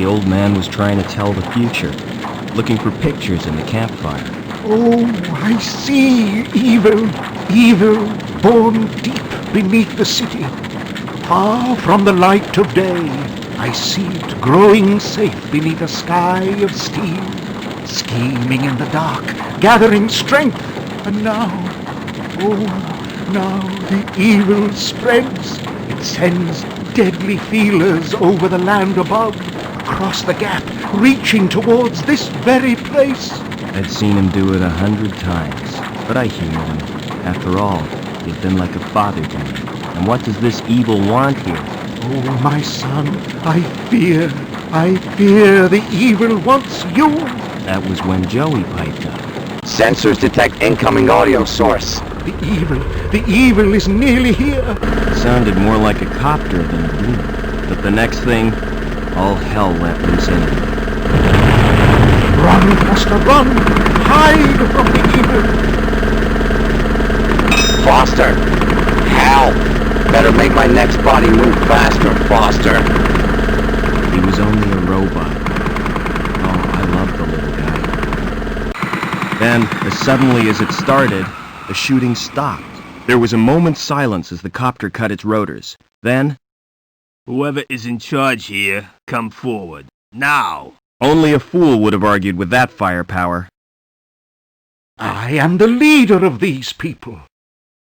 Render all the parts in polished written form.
old man was trying to tell the future, looking for pictures in the campfire. Oh, I see evil, evil born deep beneath the city. Far from the light of day, I see it growing safe beneath a sky of steel, scheming in the dark, gathering strength, and now, oh, now the evil spreads. It sends deadly feelers over the land above, across the gap, reaching towards this very place. I'd seen him do it 100 times, but I humored him. After all, he'd been like a father to me. And what does this evil want here? Oh, my son, I fear the evil wants you. That was when Joey piped up. Sensors detect incoming audio source. The evil is nearly here. It sounded more like a copter than a demon. But the next thing, all hell let loose in it. Run, Foster, run! Hide from the evil! Foster! Hell! Better make my next body move faster, Foster! He was only a robot. Oh, I loved the little guy. Then, as suddenly as it started, the shooting stopped. There was a moment's silence as the copter cut its rotors. Then, "Whoever is in charge here, come forward. Now!" Only a fool would have argued with that firepower. I am the leader of these people.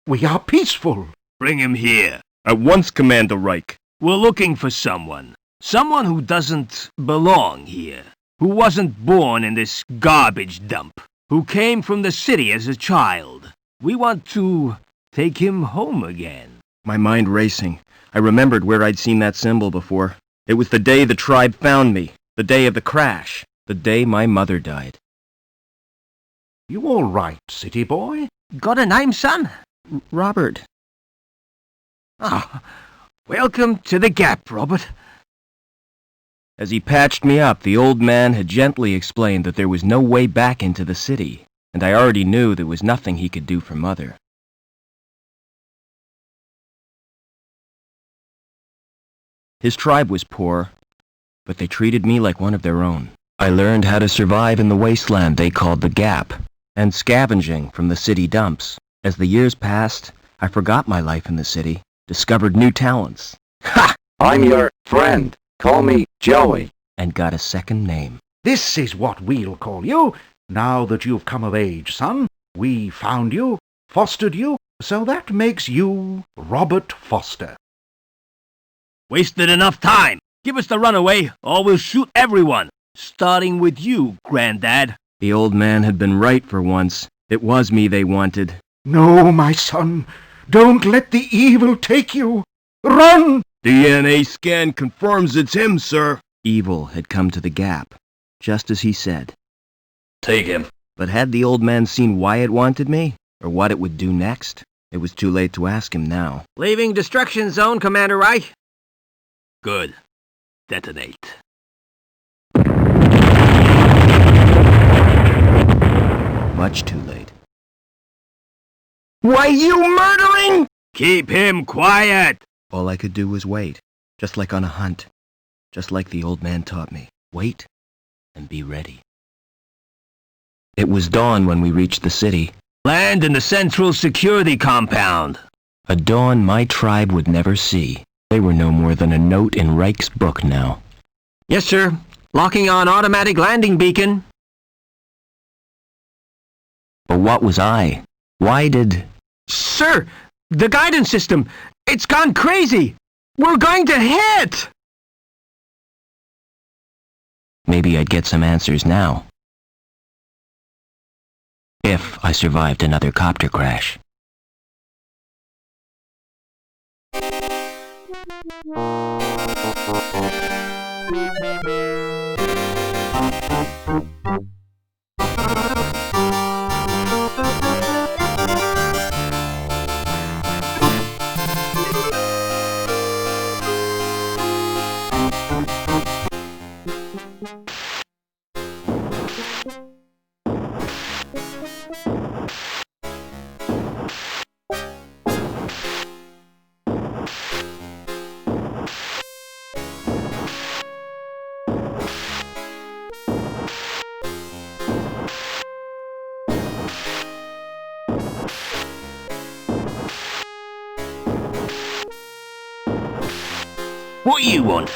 We are peaceful. Bring him here. At once, Commander Reich. We're looking for someone. Someone who doesn't belong here. Who wasn't born in this garbage dump. Who came from the city as a child. We want to take him home again. My mind racing. I remembered where I'd seen that symbol before. It was the day the tribe found me. The day of the crash. The day my mother died. You all right, city boy? Got a name, son? Robert. Ah, welcome to the Gap, Robert. As he patched me up, the old man had gently explained that there was no way back into the city, and I already knew there was nothing he could do for Mother. His tribe was poor, but they treated me like one of their own. I learned how to survive in the wasteland they called the Gap, and scavenging from the city dumps. As the years passed, I forgot my life in the city, discovered new talents. Ha! I'm your friend. Call me Joey. And got a second name. This is what we'll call you, now that you've come of age, son. We found you, fostered you, so that makes you Robert Foster. Wasted enough time. Give us the runaway, or we'll shoot everyone. Starting with you, Granddad. The old man had been right for once. It was me they wanted. No, my son. Don't let the evil take you. Run! DNA scan confirms it's him, sir. Evil had come to the Gap, just as he said. Take him. But had the old man seen why it wanted me, or what it would do next? It was too late to ask him now. Leaving destruction zone, Commander Reich. Good. Detonate. Much too late. Why, you murdering? Keep him quiet! All I could do was wait, just like on a hunt. Just like the old man taught me. Wait and be ready. It was dawn when we reached the city. Land in the Central Security Compound. A dawn my tribe would never see. They were no more than a note in Reich's book now. Yes, sir. Locking on automatic landing beacon. But what was I? Why did... Sir, the guidance system, it's gone crazy. We're going to hit. Maybe I'd get some answers now. If I survived another copter crash. What you want?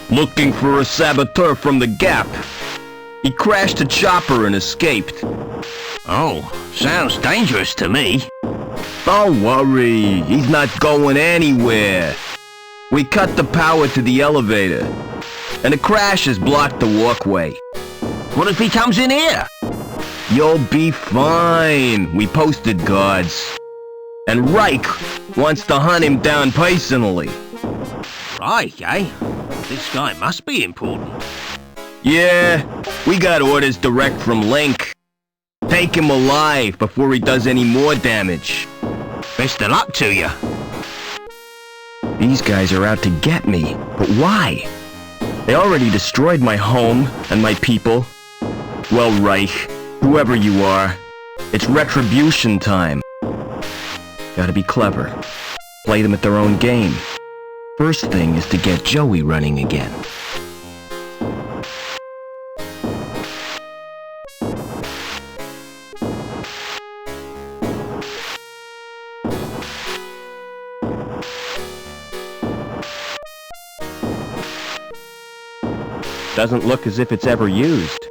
Looking for a saboteur from the Gap. He crashed a chopper and escaped. Oh, sounds dangerous to me. Don't worry, he's not going anywhere. We cut the power to the elevator, and the crash has blocked the walkway. What if he comes in here? You'll be fine. We posted guards. And Reich wants to hunt him down personally. Right, eh? This guy must be important. Yeah, we got orders direct from Link. Take him alive before he does any more damage. Best of luck to you. These guys are out to get me, but why? They already destroyed my home and my people. Well, Reich, whoever you are, it's retribution time. Gotta be clever. Play them at their own game. First thing is to get Joey running again. Doesn't look as if it's ever used.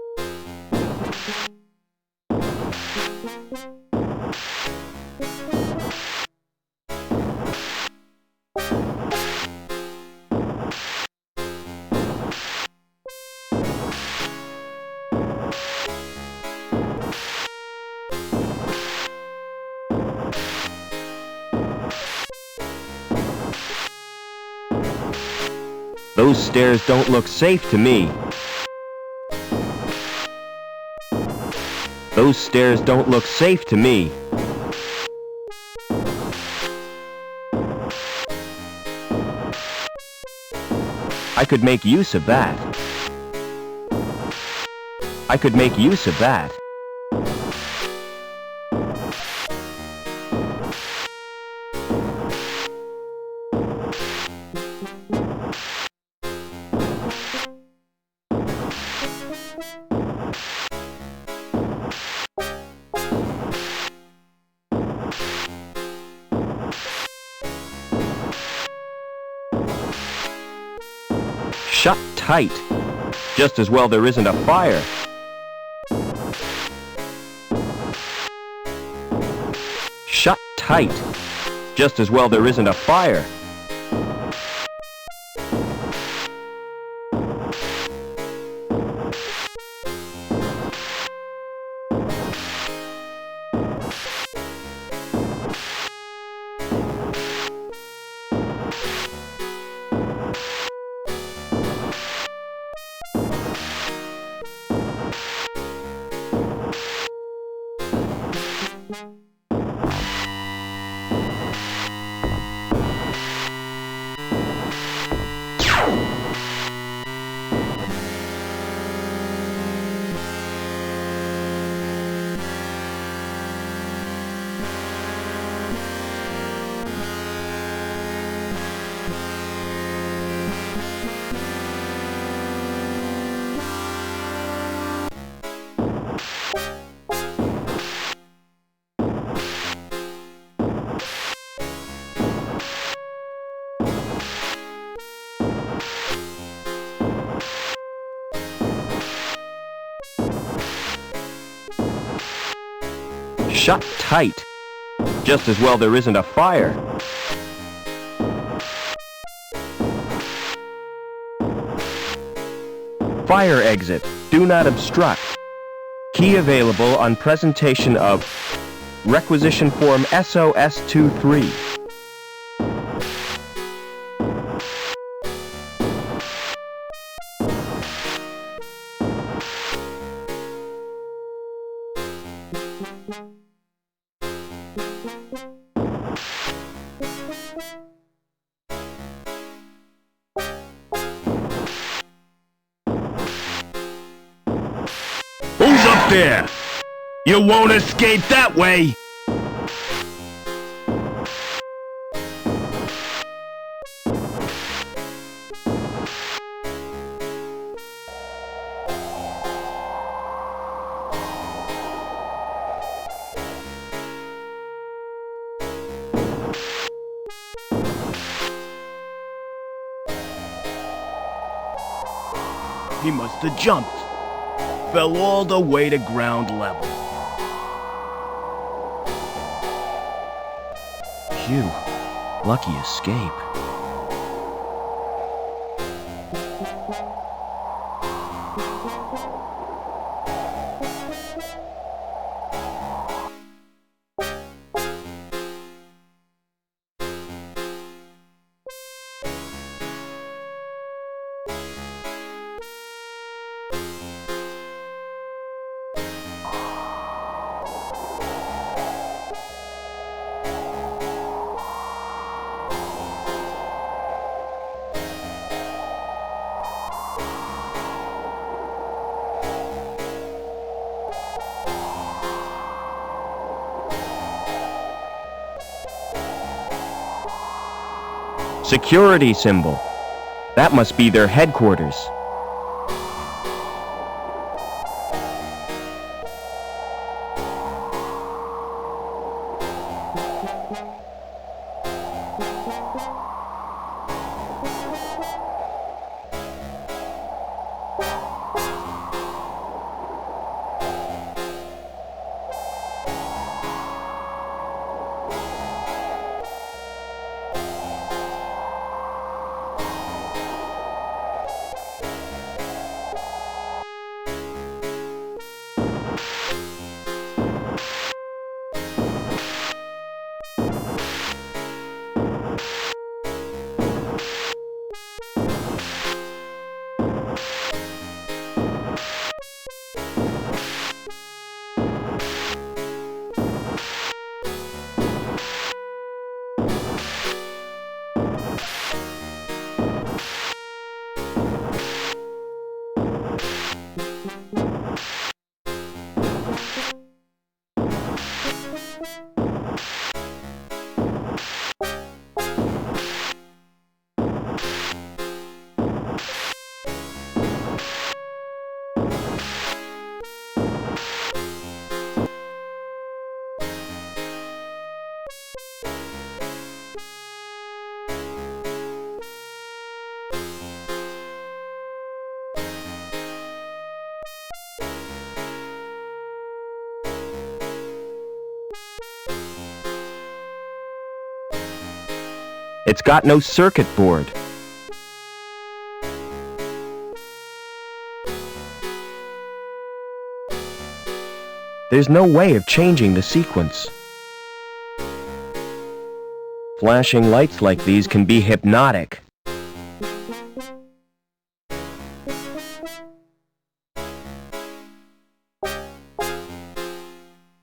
Those stairs don't look safe to me. Those stairs don't look safe to me. I could make use of that. I could make use of that. Shut tight. Just as well there isn't a fire. Shut tight. Just as well there isn't a fire. Shut tight. Just as well there isn't a fire. Fire exit. Do not obstruct. Key available on presentation of Requisition Form SOS-23. Who's up there? You won't escape that way! He must have jumped. Fell all the way to ground level. Phew. Lucky escape. Security symbol. That must be their headquarters. It's got no circuit board. There's no way of changing the sequence. Flashing lights like these can be hypnotic.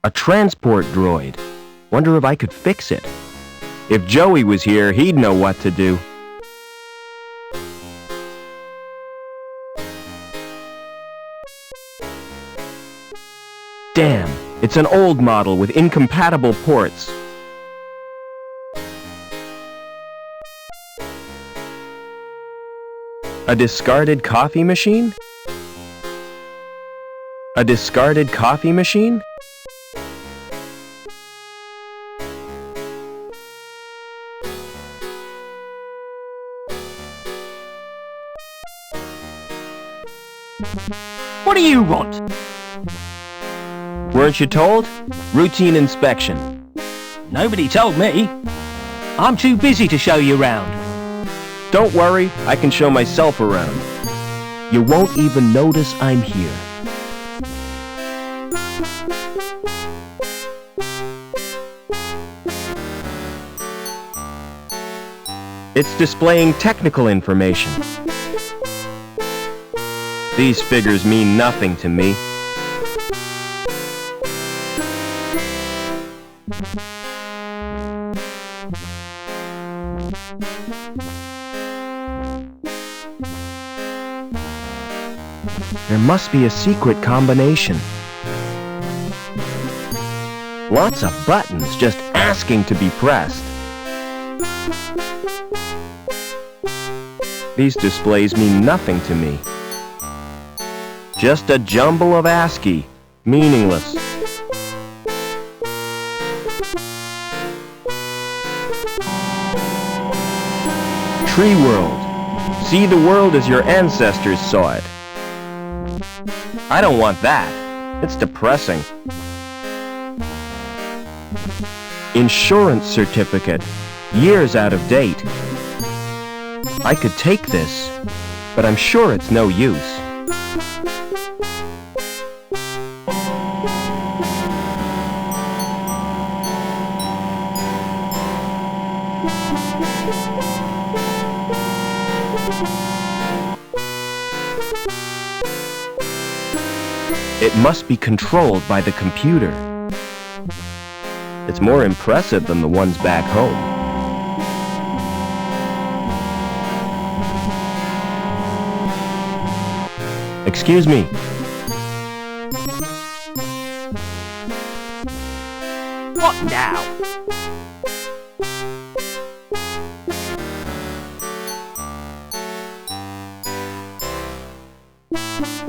A transport droid. Wonder if I could fix it. If Joey was here, he'd know what to do. Damn, it's an old model with incompatible ports. A discarded coffee machine? A discarded coffee machine? What do you want? Weren't you told? Routine inspection. Nobody told me. I'm too busy to show you around. Don't worry, I can show myself around. You won't even notice I'm here. It's displaying technical information. These figures mean nothing to me. There must be a secret combination. Lots of buttons just asking to be pressed. These displays mean nothing to me. Just a jumble of ASCII, meaningless. Tree world. See the world as your ancestors saw it. I don't want that. It's depressing. Insurance certificate. Years out of date. I could take this, but I'm sure it's no use. It must be controlled by the computer. It's more impressive than the ones back home. Excuse me. What now?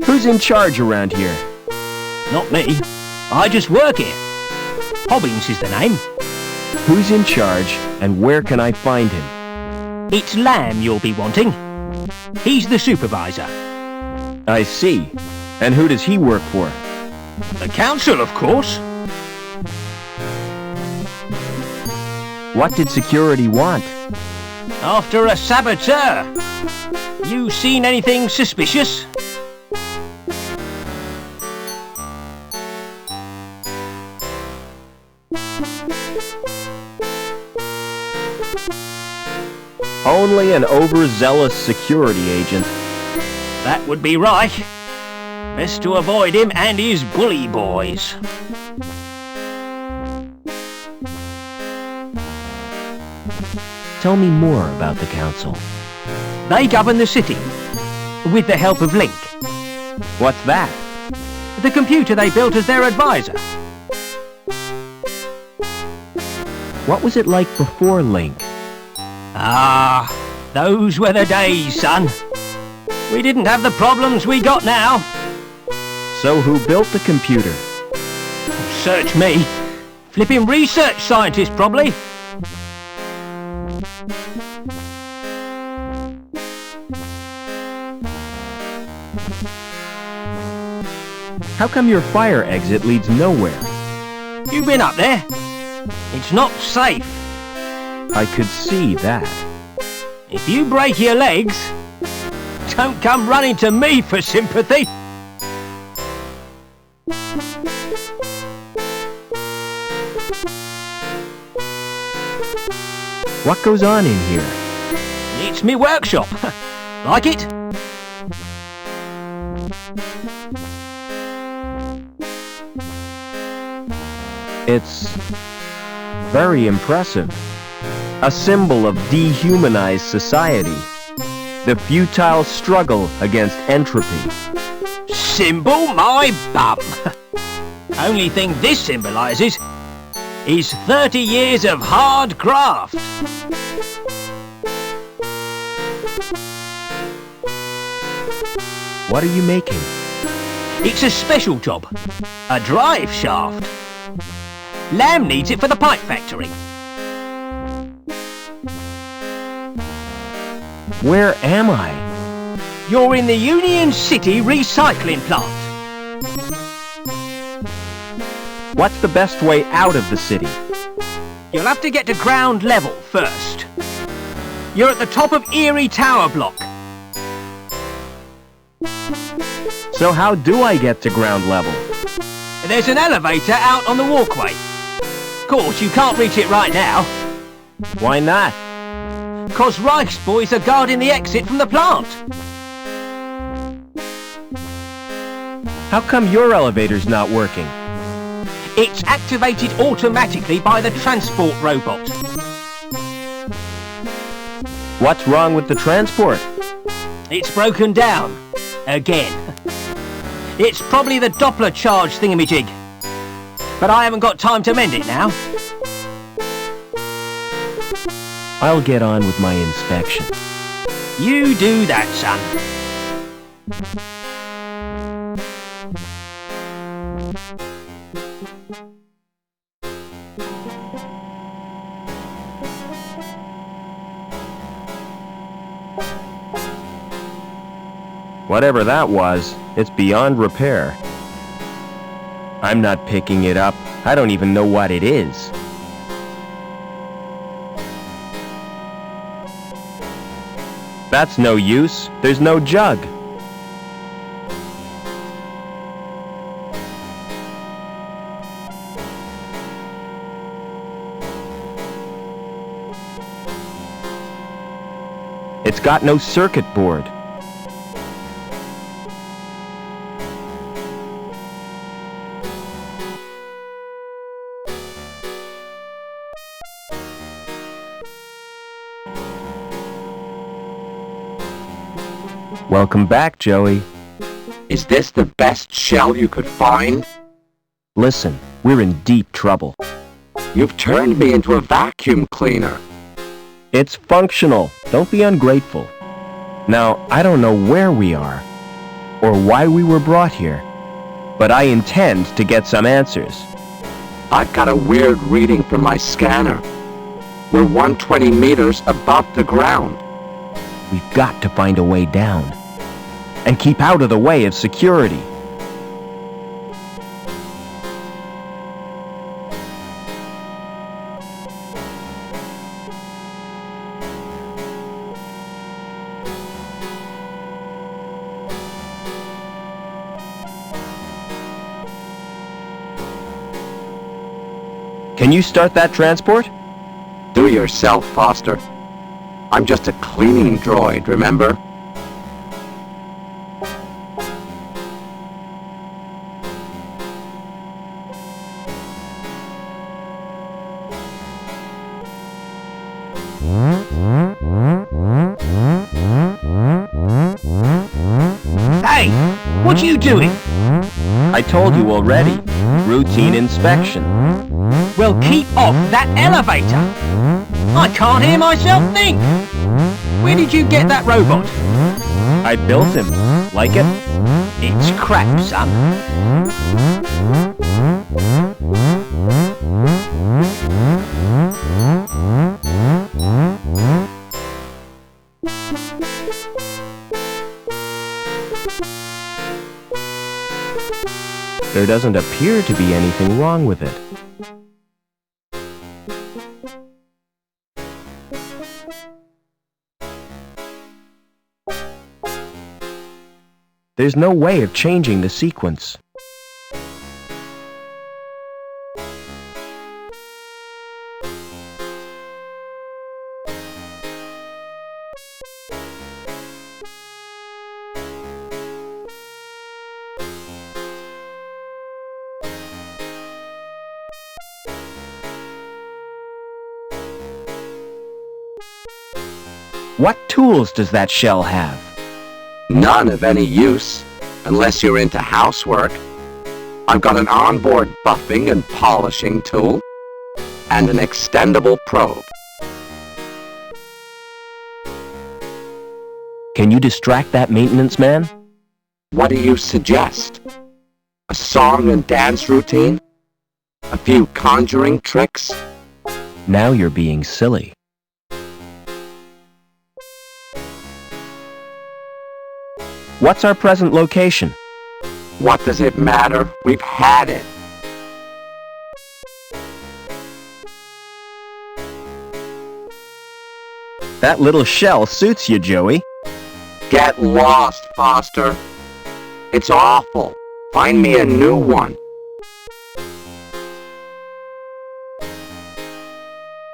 Who's in charge around here? Not me. I just work here. Hobbins is the name. Who's in charge, and where can I find him? It's Lamb you'll be wanting. He's the supervisor. I see. And who does he work for? The council, of course. What did security want? After a saboteur. You seen anything suspicious? Only an overzealous security agent. That would be right. Best to avoid him and his bully boys. Tell me more about the council. They govern the city, with the help of Link, What's that? the computer they built as their advisor. What was it like before Link? Ah, those were the days, son. We didn't have the problems we got now. So who built the computer? Search me. Flipping research scientist, probably. How come your fire exit leads nowhere? You've been up there. It's not safe. I could see that. If you break your legs, don't come running to me for sympathy. What goes on in here? It's me workshop. Like it? It's very impressive. A symbol of dehumanized society. The futile struggle against entropy. Symbol my bum. Only thing this symbolises is 30 years of hard graft. What are you making? It's a special job. A drive shaft. Lamb needs it for the pipe factory. Where am I? You're in the Union City recycling plant. What's the best way out of the city? You'll have to get to ground level first. You're at the top of Erie Tower block. So how do I get to ground level? There's an elevator out on the walkway. Of course, you can't reach it right now. Why not? 'Cause Reich's boys are guarding the exit from the plant. How come your elevator's not working? It's activated automatically by the transport robot. What's wrong with the transport? It's broken down. Again. It's probably the Doppler charge thingamajig. But I haven't got time to mend it now. I'll get on with my inspection. You do that, son. Whatever that was, It's beyond repair. I'm not picking it up. I don't even know what it is. That's no use. There's no jug. It's got no circuit board. Welcome back, Joey. Is this the best shell you could find? Listen, we're in deep trouble. You've turned me into a vacuum cleaner. It's functional. Don't be ungrateful. Now, I don't know where we are, or why we were brought here, but I intend to get some answers. I've got a weird reading from my scanner. We're 120 meters above the ground. We've got to find a way down, and keep out of the way of security. Can you start that transport? Do yourself, Foster. I'm just a cleaning droid, remember? Hey, what are you doing? I told you already. Routine inspection. Well, keep off that elevator. I can't hear myself think. Where did you get that robot? I built him. Like it? It's crap, son. There doesn't appear to be anything wrong with it. There's no way of changing the sequence. What tools does that shell have? None of any use, unless you're into housework. I've got an onboard buffing and polishing tool, and an extendable probe. Can you distract that maintenance man? What do you suggest? A song and dance routine? A few conjuring tricks? Now you're being silly. What's our present location? What does it matter? We've had it. That little shell suits you, Joey. Get lost, Foster. It's awful. Find me a new one.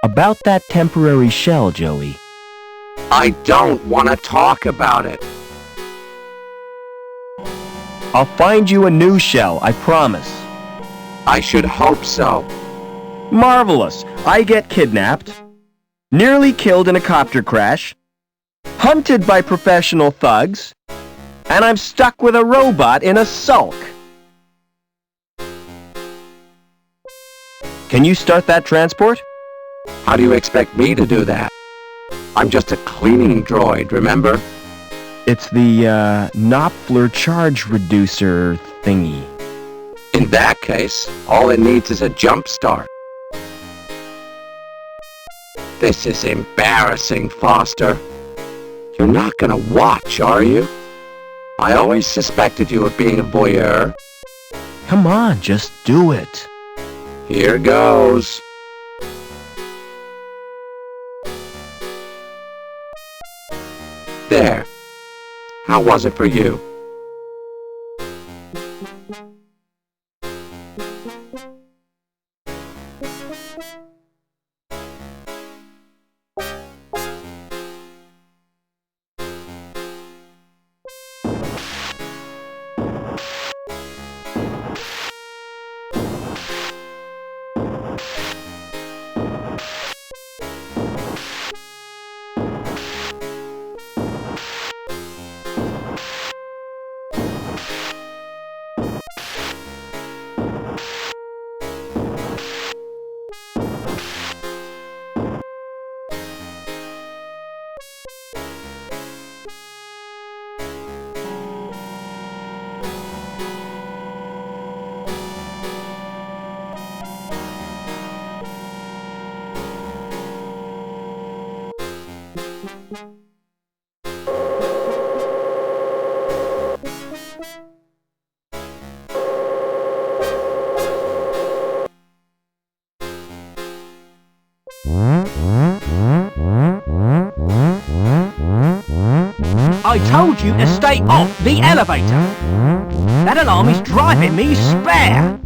About that temporary shell, Joey. I don't want to talk about it. I'll find you a new shell, I promise. I should hope so. Marvelous. I get kidnapped, nearly killed in a copter crash, hunted by professional thugs, and I'm stuck with a robot in a sulk. Can you start that transport? How do you expect me to do that? I'm just a cleaning droid, remember? It's the, Knopfler charge reducer thingy. In that case, all it needs is a jump start. This is embarrassing, Foster. You're not gonna watch, are you? I always suspected you of being a voyeur. Come on, just do it. Here goes. There. How was it for you? I told you to stay off the elevator. That alarm is driving me spare.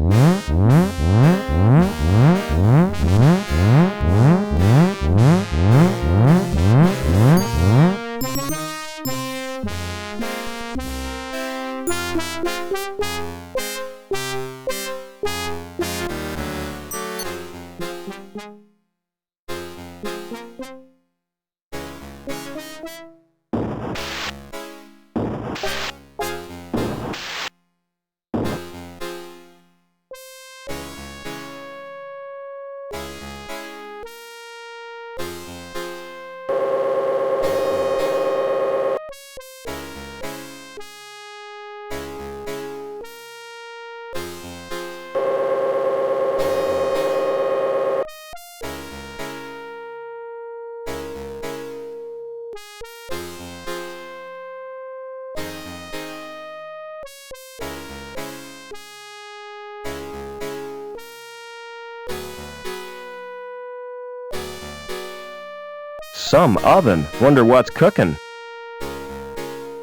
Some oven. Wonder what's cooking.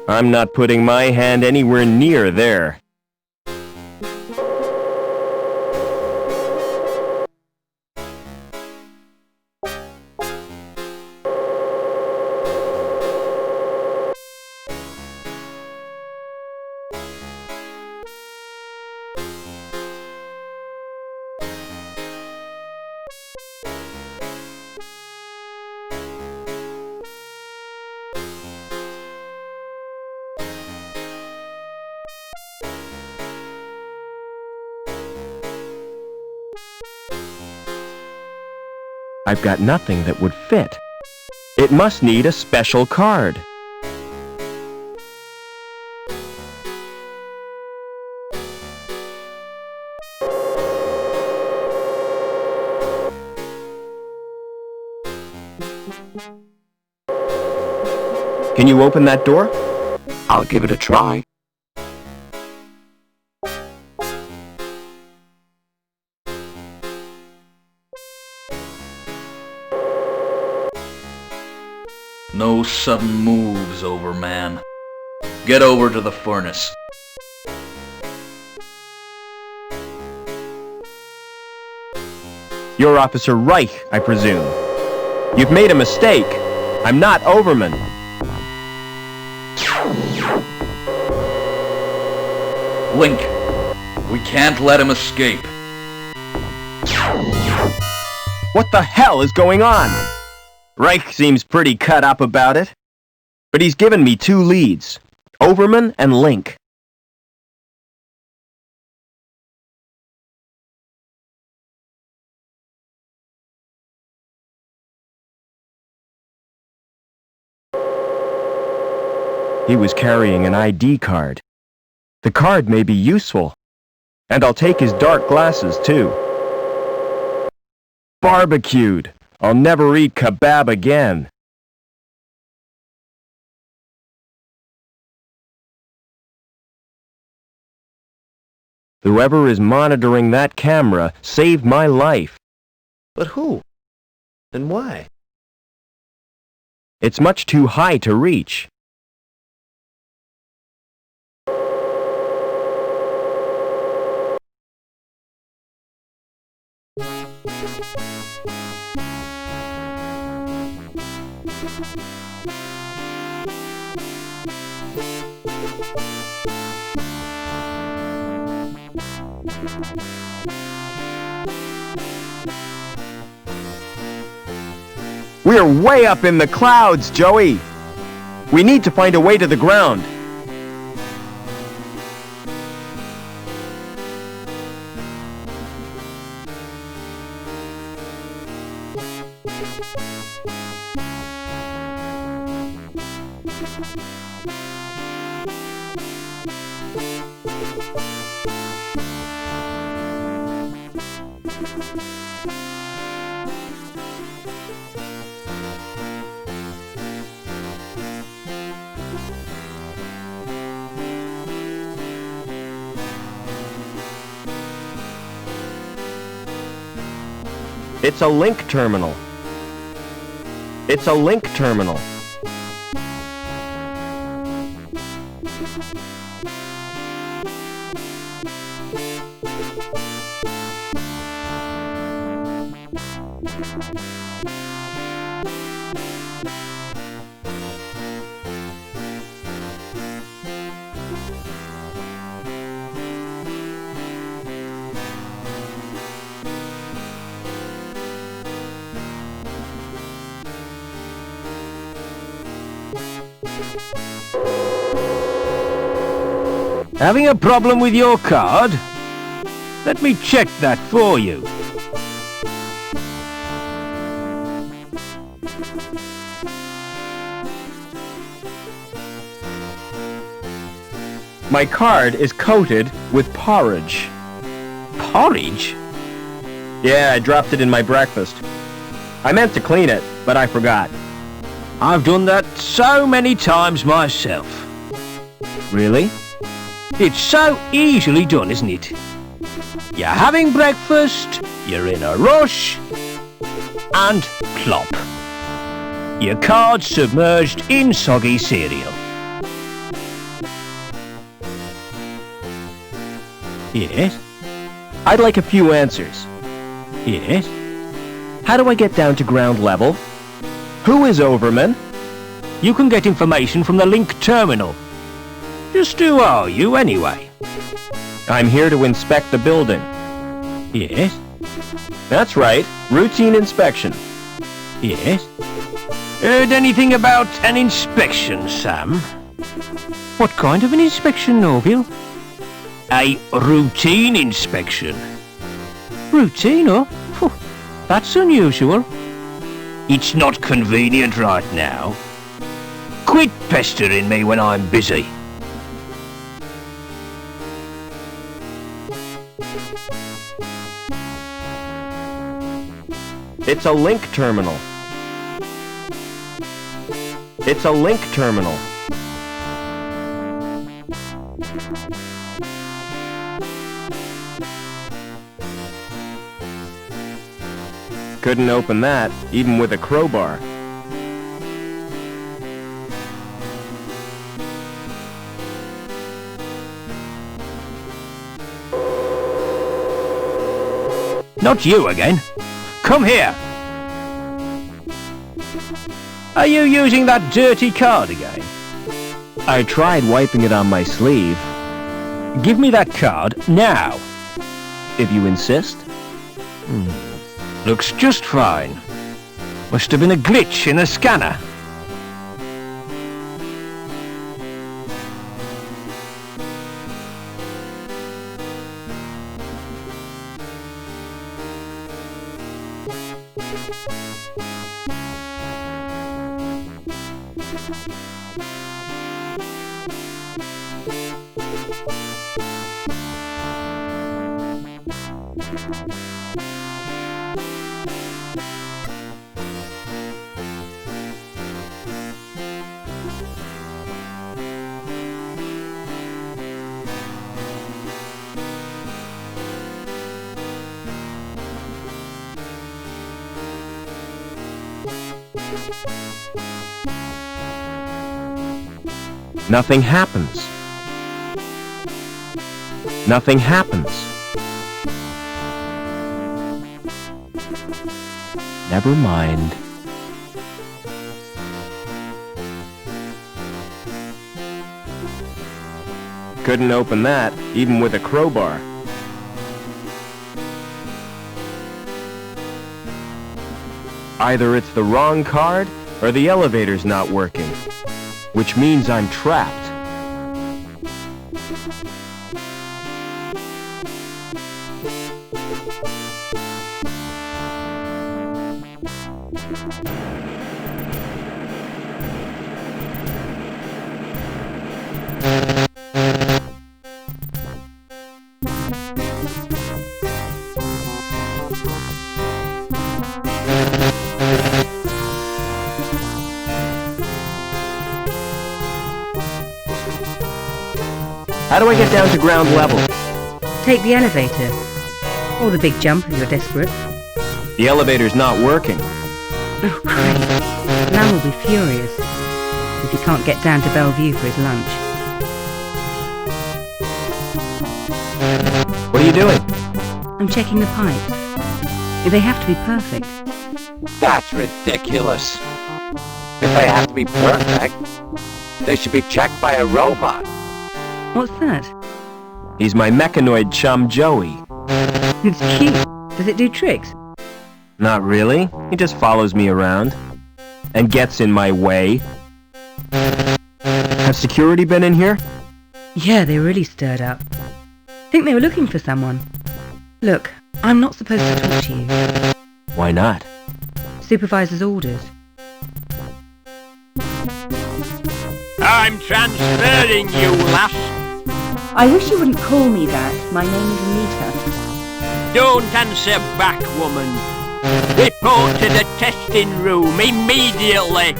I'm not putting my hand anywhere near there. I've got nothing that would fit. It must need a special card. Can you open that door? I'll give it a try. No sudden moves, Overman. Get over to the furnace. You're Officer Reich, I presume. You've made a mistake. I'm not Overman. Link, we can't let him escape. What the hell is going on? Reich seems pretty cut up about it. But he's given me 2 leads, Overman and Link. He was carrying an ID card. The card may be useful. And I'll take his dark glasses, too. Barbecued. I'll never eat kebab again. Whoever is monitoring that camera saved my life. But who? And why? It's much too high to reach. We're way up in the clouds, Joey. We need to find a way to the ground. It's a link terminal. It's a link terminal. Having a problem with your card? Let me check that for you. My card is coated with porridge. Porridge? Yeah, I dropped it in my breakfast. I meant to clean it, but I forgot. I've done that so many times myself. Really? It's so easily done, isn't it? You're having breakfast, you're in a rush, and plop. Your card's submerged in soggy cereal. Yes? I'd like a few answers. Yes? How do I get down to ground level? Who is Overman? You can get information from the link terminal. Just who are you, anyway? I'm here to inspect the building. Yes? That's right, routine inspection. Yes? Heard anything about an inspection, Sam? What kind of an inspection, Norville? A routine inspection. Routine, oh? Phew, that's unusual. It's not convenient right now. Quit pestering me when I'm busy. It's a link terminal. It's a link terminal. Couldn't open that, even with a crowbar. Not you again. Come here. Are you using that dirty card again? I tried wiping it on my sleeve. Give me that card now. If you insist. Looks just fine. Must have been a glitch in the scanner. Nothing happens. Nothing happens. Never mind. Couldn't open that, even with a crowbar. Either it's the wrong card, or the elevator's not working. Which means I'm trapped. How do I get down to ground level? Take the elevator. Or the big jump if you're desperate. The elevator's not working. Oh, great. Lamb will be furious if he can't get down to Bellevue for his lunch. What are you doing? I'm checking the pipes. They have to be perfect. That's ridiculous. If they have to be perfect, they should be checked by a robot. What's that? He's my mechanoid chum, Joey. It's cute. Does it do tricks? Not really. He just follows me around. And gets in my way. Has security been in here? Yeah, they really stirred up. Think they were looking for someone. Look, I'm not supposed to talk to you. Why not? Supervisor's orders. I'm transferring you, lass. I wish you wouldn't call me that. My name is Anita. Don't answer back, woman. Report to the testing room immediately.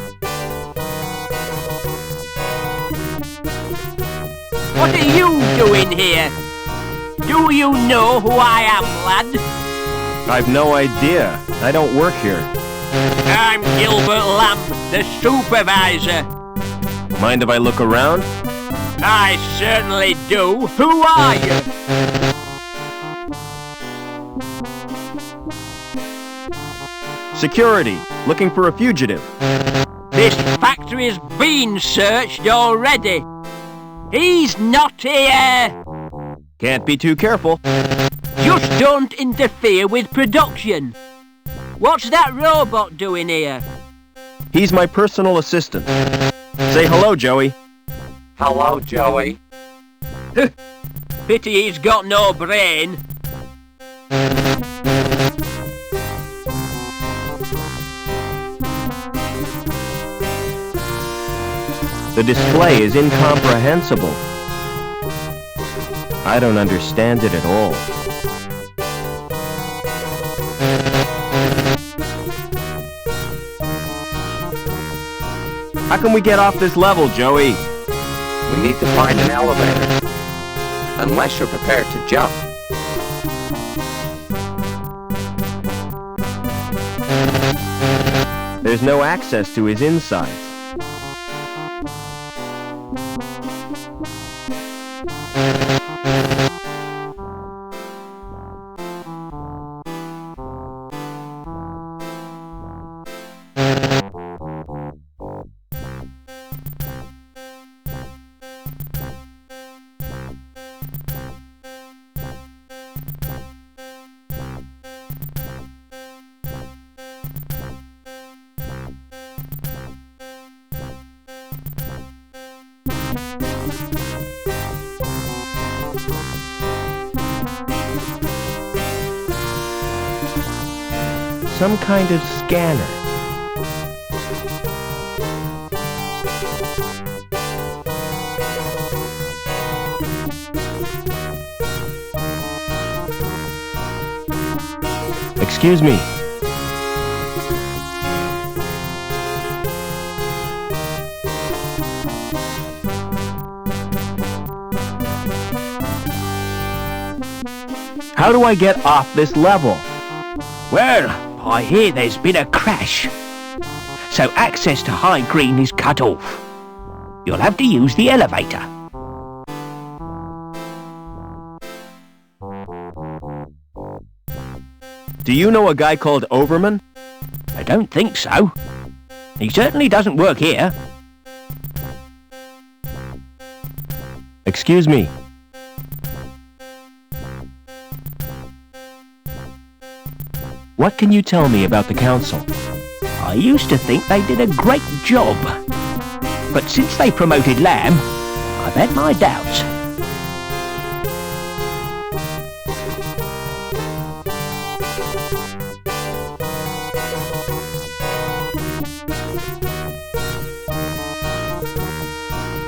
What are you doing here? Do you know who I am, lad? I've no idea. I don't work here. I'm Gilbert Lamb, the supervisor. Mind if I look around? I certainly do. Who are you? Security. Looking for a fugitive. This factory's been searched already. He's not here. Can't be too careful. Just don't interfere with production. What's that robot doing here? He's my personal assistant. Say hello, Joey. Hello, Joey. Pity he's got no brain. The display is incomprehensible. I don't understand it at all. How can we get off this level, Joey? We need to find an elevator. Unless you're prepared to jump. There's no access to his insides. Some kind of scanner. Excuse me. How do I get off this level? Well, I hear there's been a crash. so access to High Green is cut off. You'll have to use the elevator. Do you know a guy called Overman? I don't think so. He certainly doesn't work here. Excuse me. What can you tell me about the council? I used to think they did a great job. But since they promoted Lamb, I've had my doubts.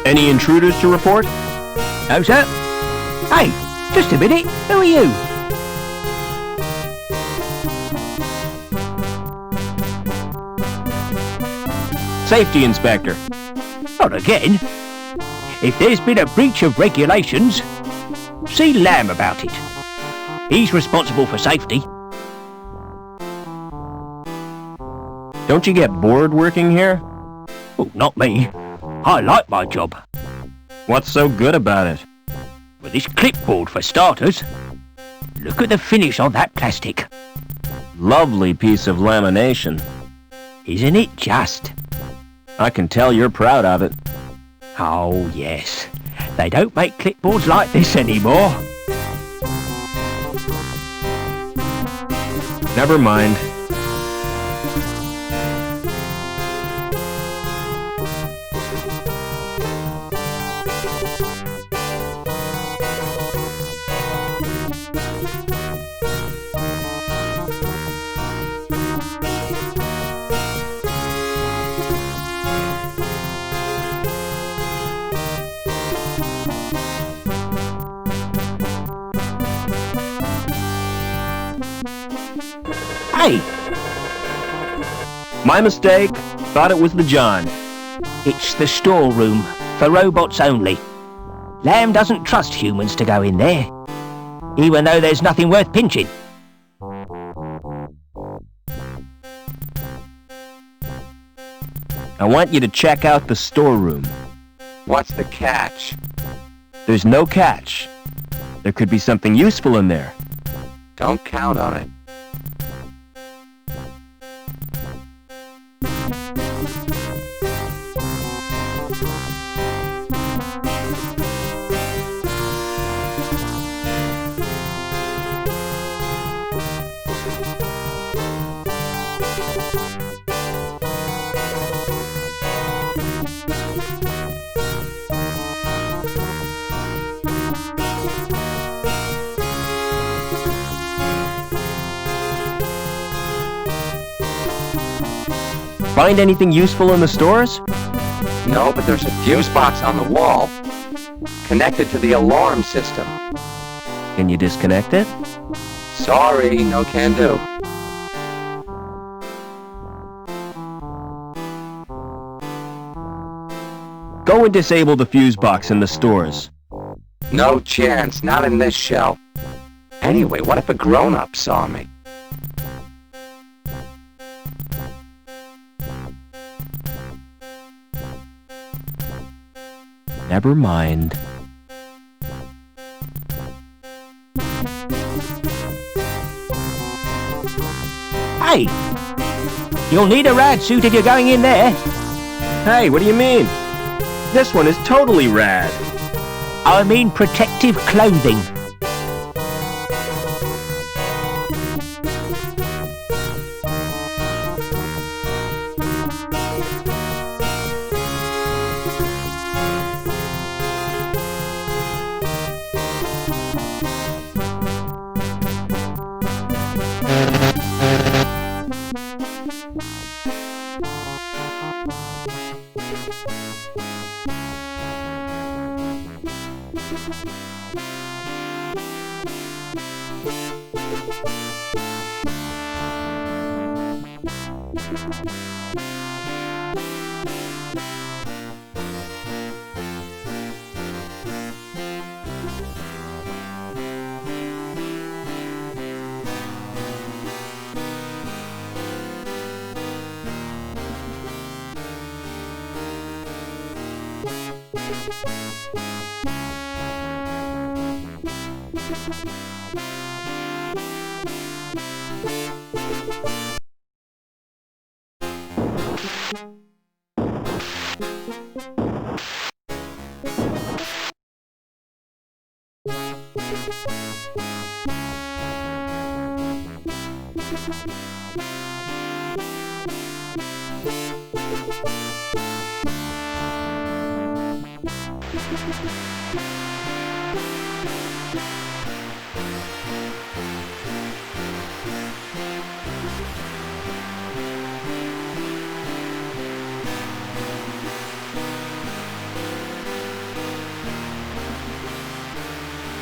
Any intruders to report? No, sir. Hey, just a minute. Who are you? Safety inspector. Not again. If there's been a breach of regulations, see Lamb about it. He's responsible for safety. Don't you get bored working here? Oh, not me. I like my job. What's so good about it? With this clipboard for starters. Look at the finish on that plastic. Lovely piece of lamination. Isn't it just? I can tell you're proud of it. Oh, yes. They don't make clipboards like this anymore. Never mind. Hey! My mistake. Thought it was the John. It's the storeroom, for robots only. Lamb doesn't trust humans to go in there, even though there's nothing worth pinching. I want you to check out the storeroom. What's the catch? There's no catch. There could be something useful in there. Don't count on it. Find anything useful in the stores? No, but there's a fuse box on the wall, connected to the alarm system. Can you disconnect it? Sorry, no can do. Go and disable the fuse box in the stores. No chance, not in this shell. Anyway, what if a grown-up saw me? Never mind. Hey! You'll need a rad suit if you're going in there. Hey, what do you mean? This one is totally rad. I mean protective clothing.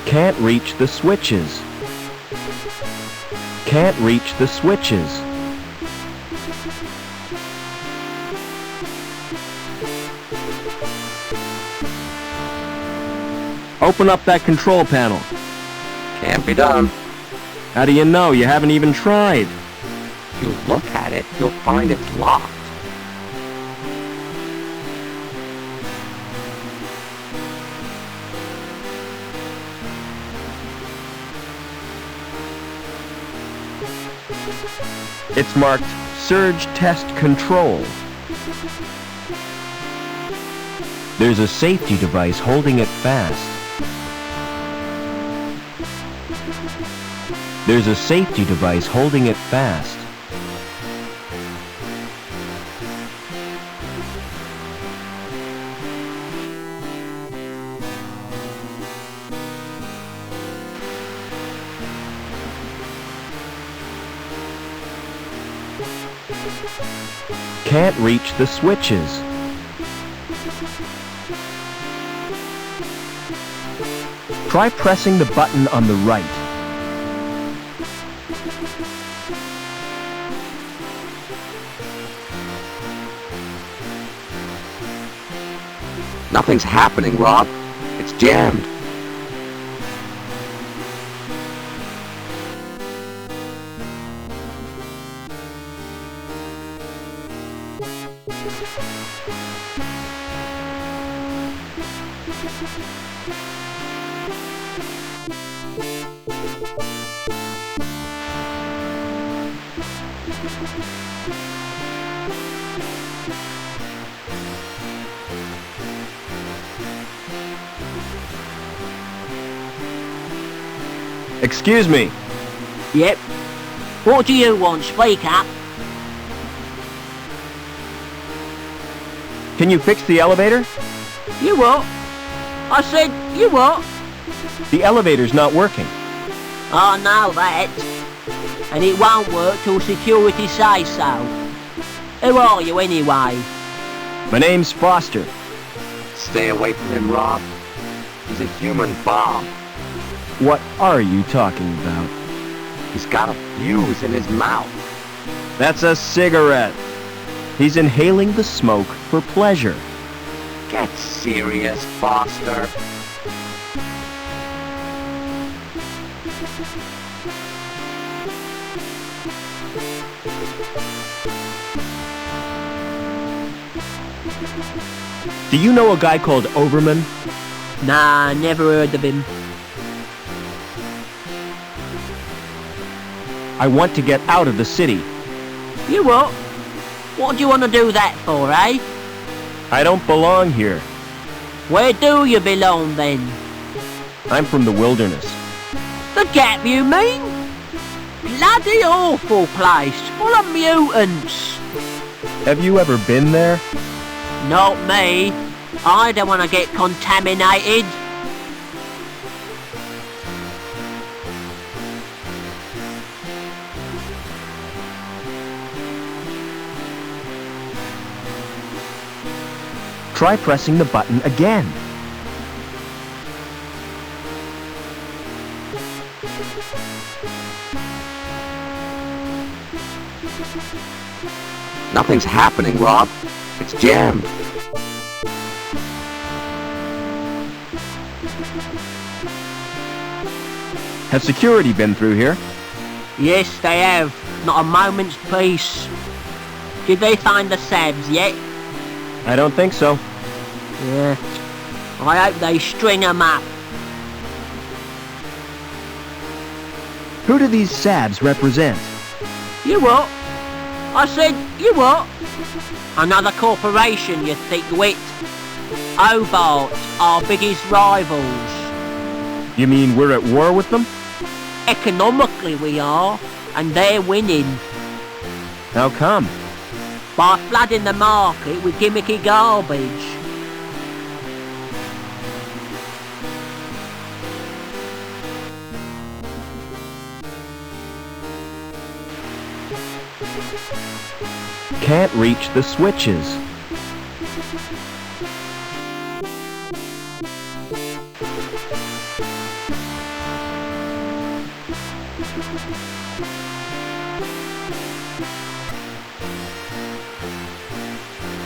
Can't reach the switches. Can't reach the switches. Open up that control panel. Can't be done. How do you know? You haven't even tried. If you look at it, you'll find it's locked. It's marked Surge Test Control. There's a safety device holding it fast. There's a safety device holding it fast. Can't reach the switches. Try pressing the button on the right. Nothing's happening, Rob. It's jammed. Excuse me. Yep. What do you want? Speak up. Can you fix the elevator? You what? I said, you what? The elevator's not working. I know that. And it won't work till security say so. Who are you anyway? My name's Foster. Stay away from him, Rob. He's a human bomb. What are you talking about? He's got a fuse in his mouth. That's a cigarette. He's inhaling the smoke for pleasure. Get serious, Foster. Do you know a guy called Overman? Nah, never heard of him. I want to get out of the city. You what? What do you want to do that for, eh? I don't belong here. Where do you belong then? I'm from the wilderness. The Gap, you mean? Bloody awful place, full of mutants. Have you ever been there? Not me. I don't want to get contaminated. Try pressing the button again. Nothing's happening, Rob. It's jammed. Has security been through here? Yes, they have. Not a moment's peace. Did they find the Sabs yet? I don't think so. Yeah. I hope they string 'em up. Who do these sabs represent? You what? I said, you what? Another corporation, you thick-wit. Hobart, our biggest rivals. You mean we're at war with them? Economically we are, and they're winning. How come? By flooding the market with gimmicky garbage. Can't reach the switches.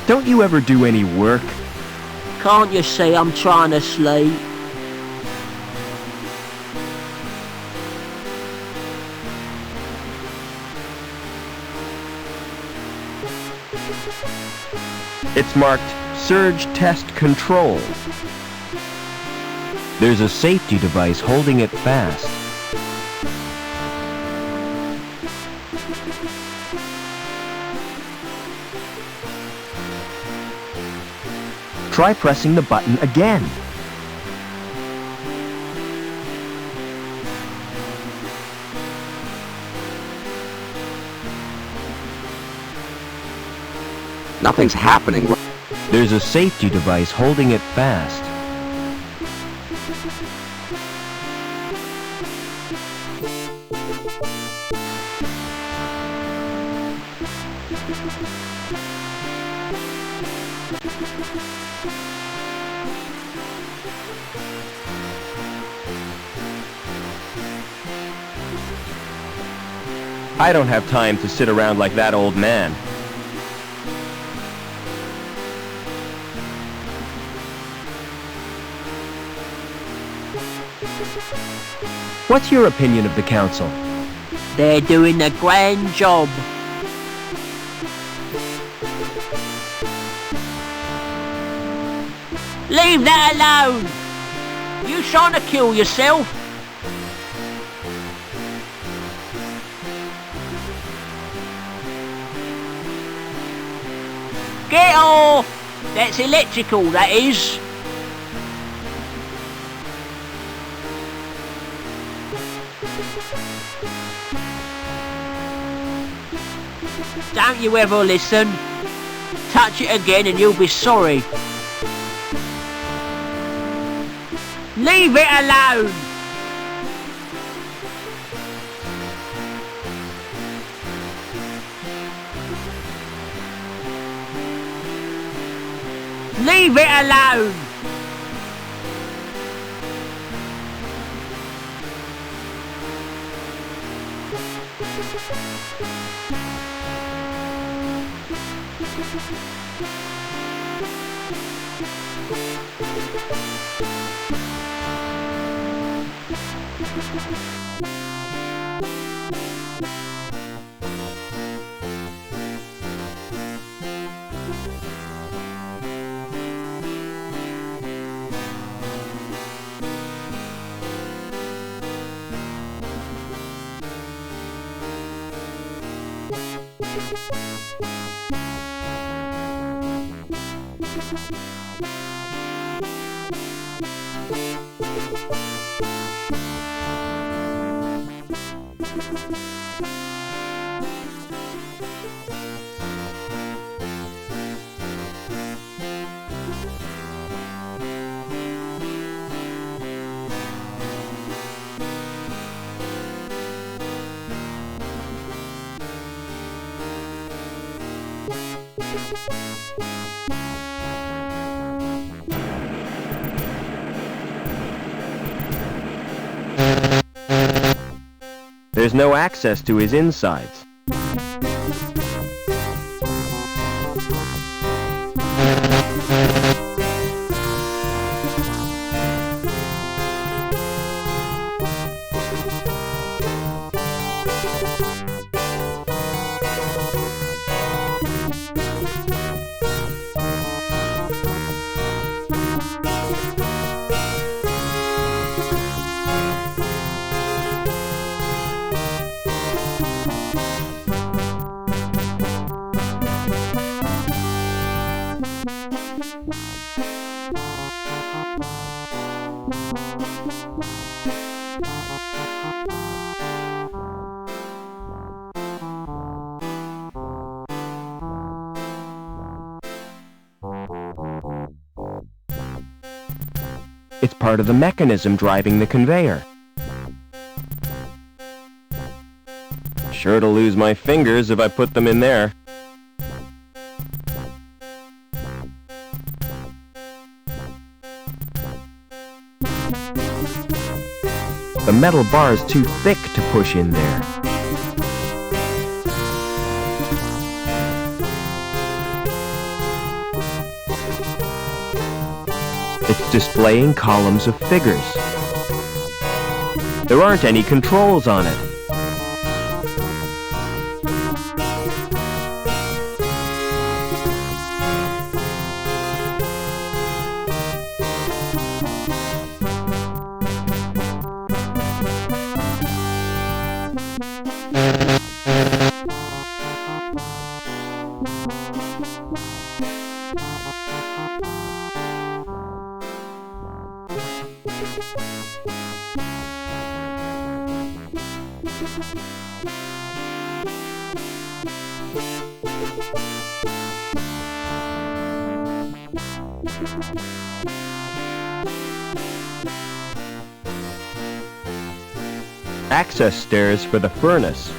Don't you ever do any work? Can't you see I'm trying to sleep? It's marked Surge Test Control. There's a safety device holding it fast. Try pressing the button again. Nothing's happening. There's a safety device holding it fast. I don't have time to sit around like that old man. What's your opinion of the council? They're doing a grand job. Leave that alone! You trying to kill yourself? Get off! That's electrical, that is. Don't you ever listen. Touch it again and you'll be sorry. Leave it alone! Leave it alone! There's no access to his insides. It's part of the mechanism driving the conveyor. Sure to lose my fingers if I put them in there. The metal bar is too thick to push in there. It's displaying columns of figures. There aren't any controls on it. Access stairs for the furnace.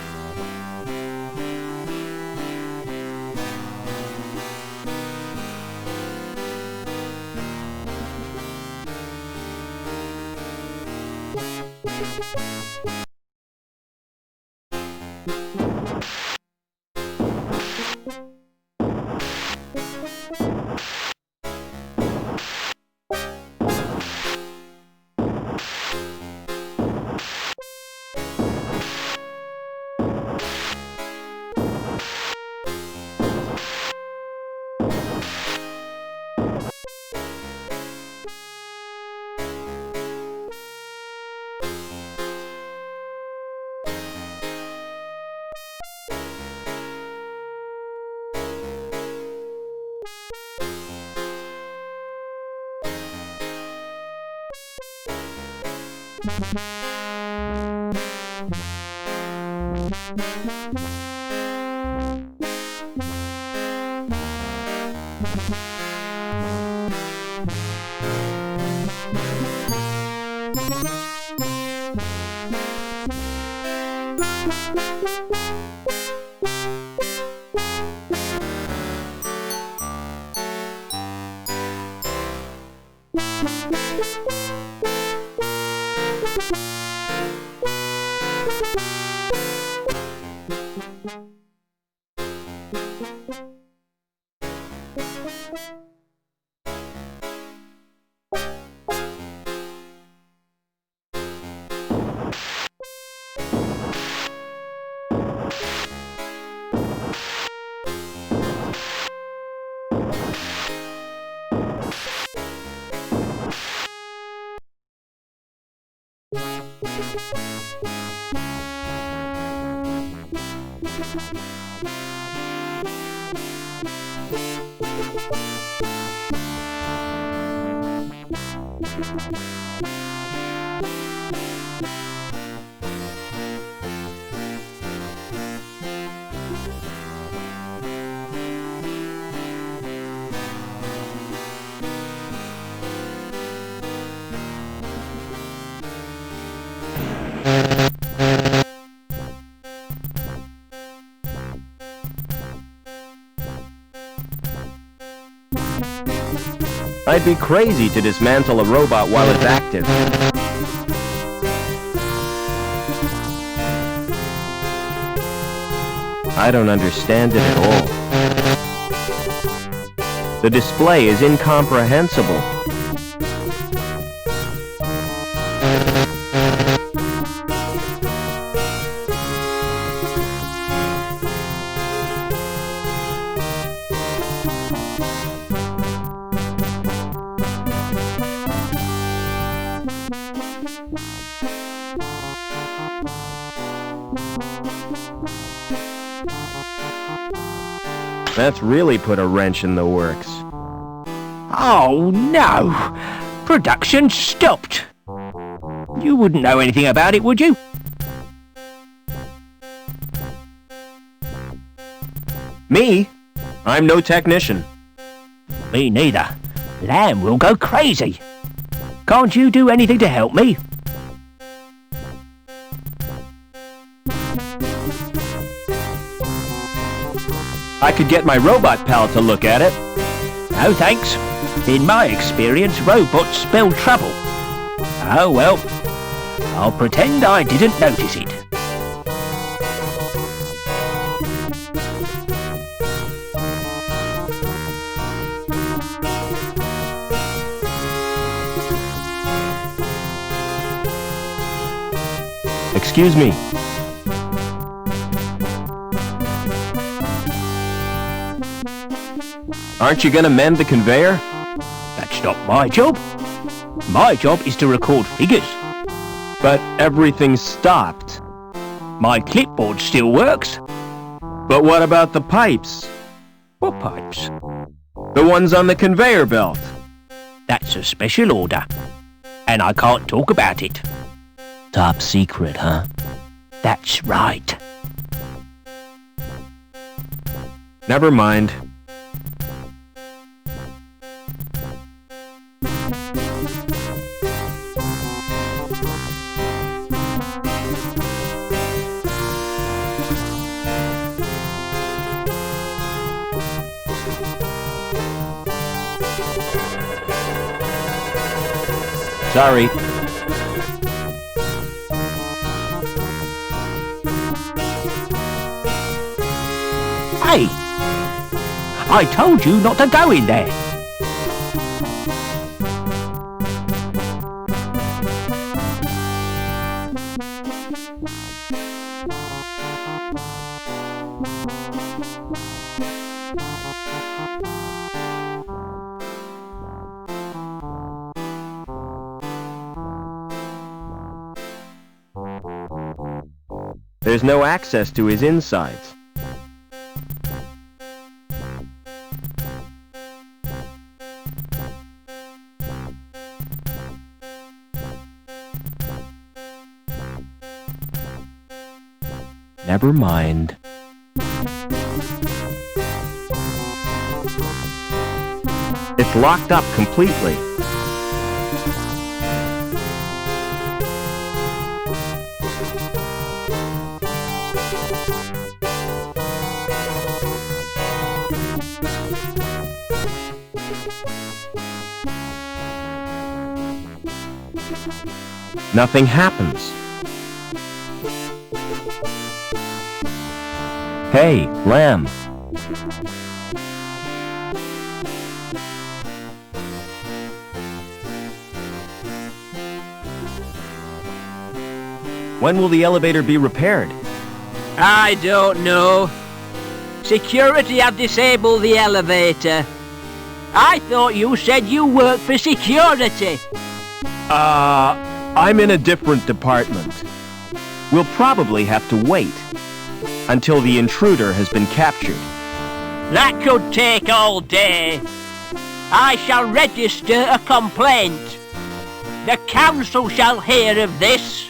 I'd be crazy to dismantle a robot while it's active. I don't understand it at all. The display is incomprehensible. That's really put a wrench in the works. Oh no! Production stopped! You wouldn't know anything about it, would you? Me? I'm no technician. Me neither. Lamb will go crazy. Can't you do anything to help me? I could get my robot pal to look at it. No thanks. In my experience, robots spell trouble. Oh well, I'll pretend I didn't notice it. Excuse me. Aren't you gonna mend the conveyor? That's not my job. My job is to record figures. But everything's stopped. My clipboard still works. But what about the pipes? What pipes? The ones on the conveyor belt. That's a special order. And I can't talk about it. Top secret, huh? That's right. Never mind. Sorry. Hey! I told you not to go in there. There's no access to his insides. Never mind. It's locked up completely. Nothing happens. Hey, lamb. When will the elevator be repaired? I don't know. Security have disabled the elevator. I thought you said you worked for security. I'm in a different department. We'll probably have to wait until the intruder has been captured. That could take all day. I shall register a complaint. The council shall hear of this.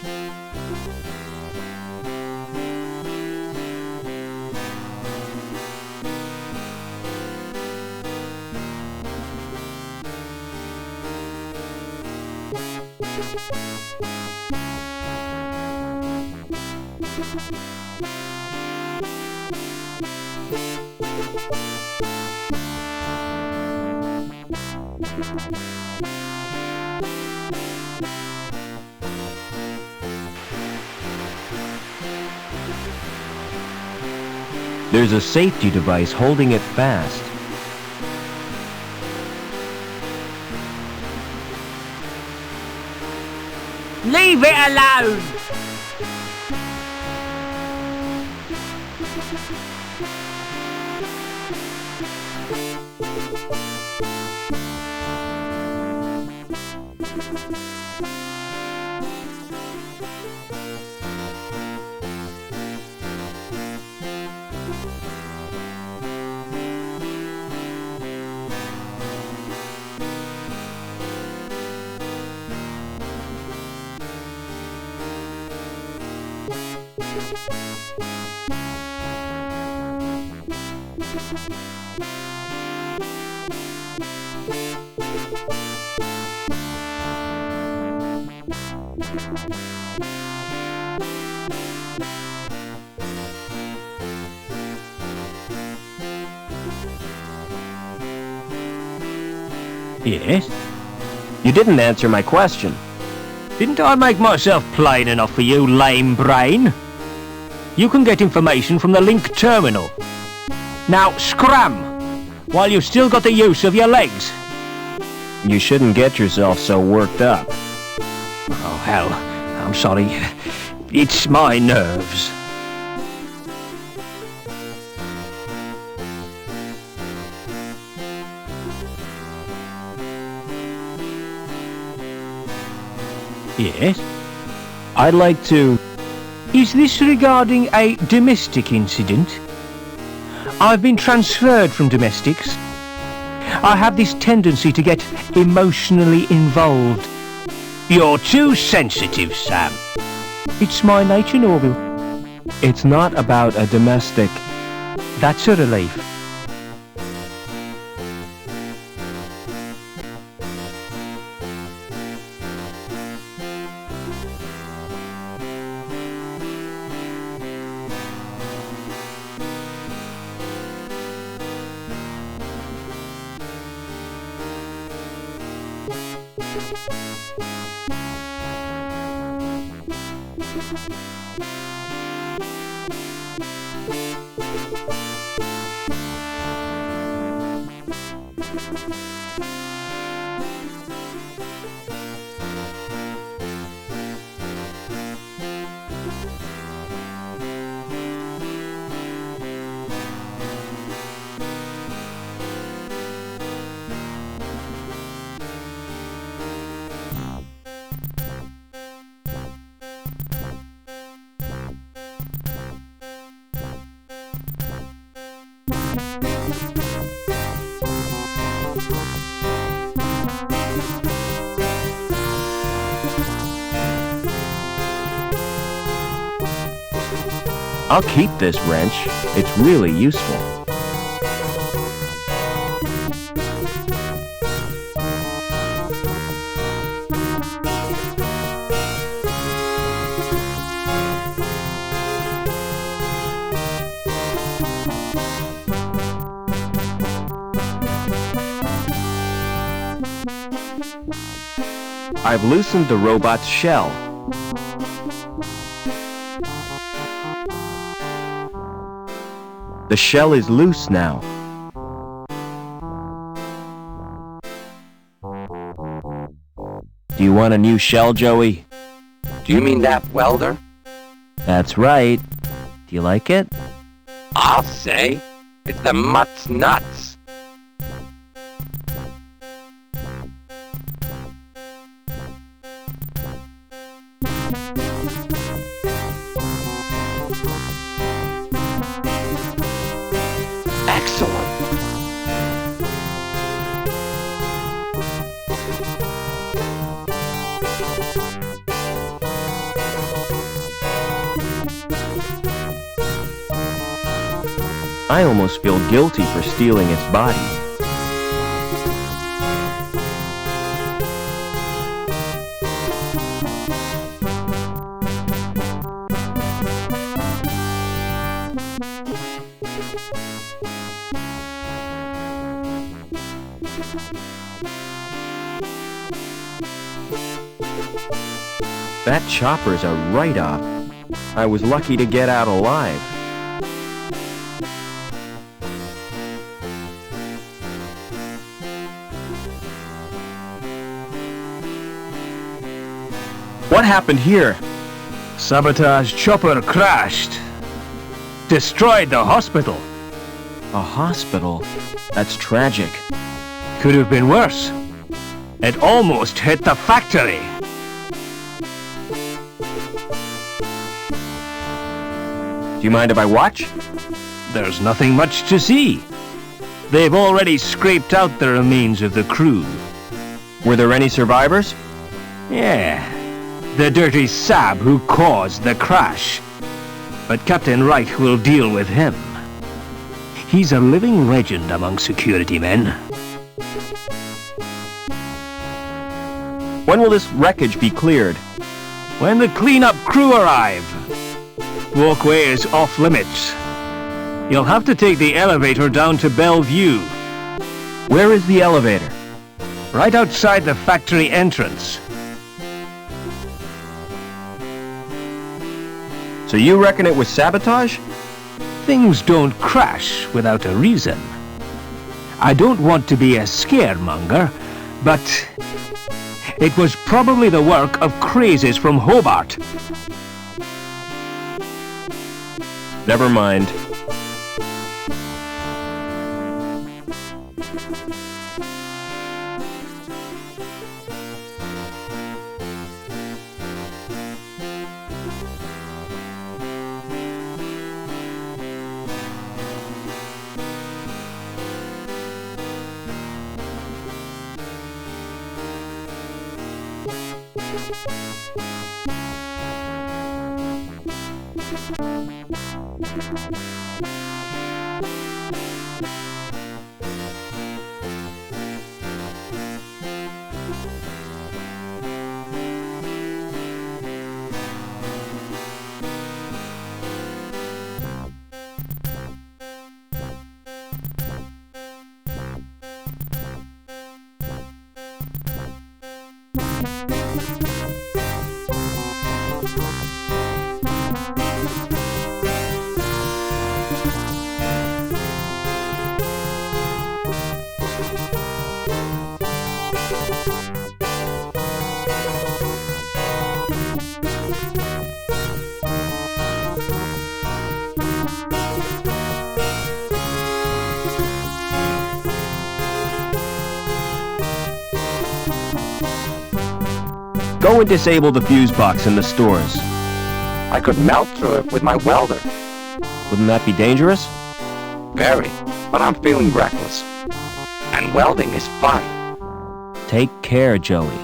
There's a safety device holding it fast. Leave it alone! Yes? You didn't answer my question. Didn't I make myself plain enough for you, lame brain? You can get information from the link terminal. Now scram, while you've still got the use of your legs. You shouldn't get yourself so worked up. Oh, hell, I'm sorry. It's my nerves. Yes? I'd like to... Is this regarding a domestic incident? I've been transferred from domestics. I have this tendency to get emotionally involved. You're too sensitive, Sam. It's my nature, Norville. It's not about a domestic... That's a relief. I'll keep this wrench. It's really useful. I've loosened the robot's shell. The shell is loose now. Do you want a new shell, Joey? Do you mean that welder? That's right. Do you like it? I'll say. It's the mutt's nuts. Excellent. I almost feel guilty for stealing its body. That chopper's a write-off. I was lucky to get out alive. What happened here? Sabotage chopper crashed. Destroyed the hospital. A hospital? That's tragic. Could have been worse. It almost hit the factory. Do you mind if I watch? There's nothing much to see. They've already scraped out the remains of the crew. Were there any survivors? Yeah, the dirty sab who caused the crash. But Captain Wright will deal with him. He's a living legend among security men. When will this wreckage be cleared? When the cleanup crew arrive. Walkway is off limits. You'll have to take the elevator down to Bellevue. Where is the elevator? Right outside the factory entrance. So you reckon it was sabotage? Things don't crash without a reason. I don't want to be a scaremonger, but it was probably the work of crazes from Hobart. Never mind. Go and disable the fuse box in the stores. I could melt through it with my welder. Wouldn't that be dangerous? Very, but I'm feeling reckless. And welding is fun. Take care, Joey.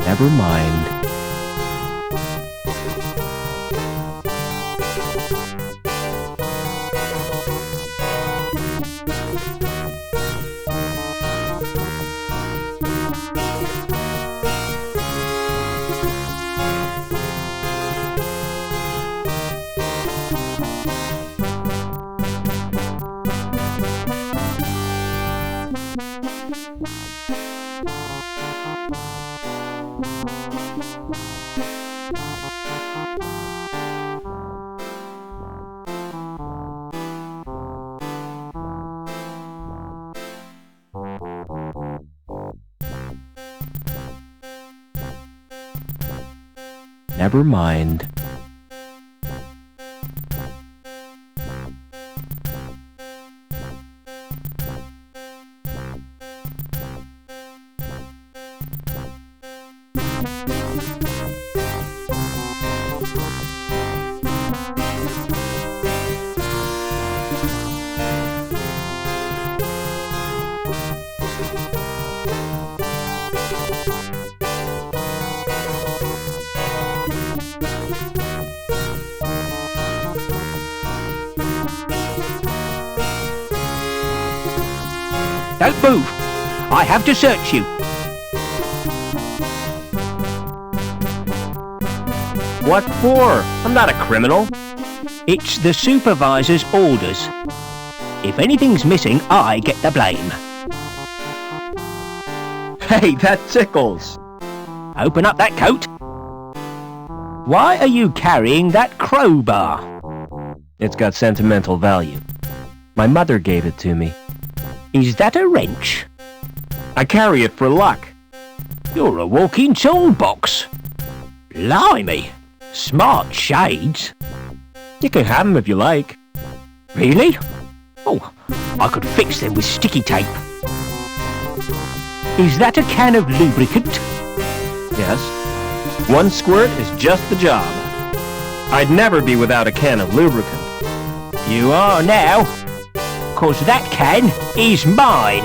Never mind. Never mind. Don't move! I have to search you. What for? I'm not a criminal. It's the supervisor's orders. If anything's missing, I get the blame. Hey, that tickles. Open up that coat. Why are you carrying that crowbar? It's got sentimental value. My mother gave it to me. Is that a wrench? I carry it for luck. You're a walking toolbox. Blimey, smart shades. You can have them if you like. Really? Oh, I could fix them with sticky tape. Is that a can of lubricant? Yes. One squirt is just the job. I'd never be without a can of lubricant. You are now. 'Cause that can is mine.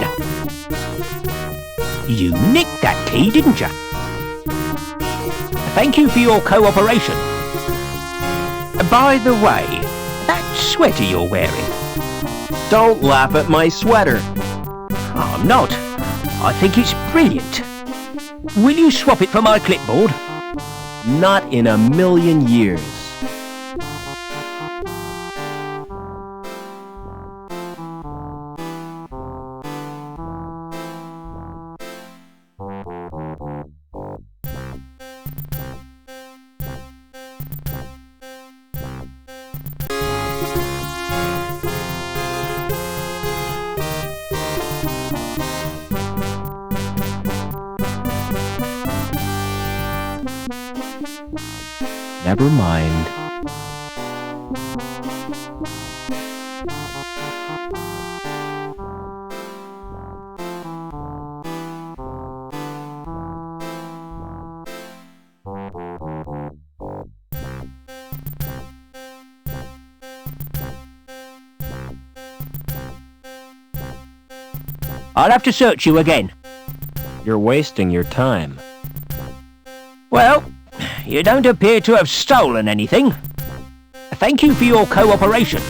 You nicked that key, didn't you? Thank you for your cooperation. By the way, that sweater you're wearing. Don't laugh at my sweater. I'm not. I think it's brilliant. Will you swap it for my clipboard? Not in a million years. Never mind. I'll have to search you again. You're wasting your time. Well, you don't appear to have stolen anything. Thank you for your cooperation.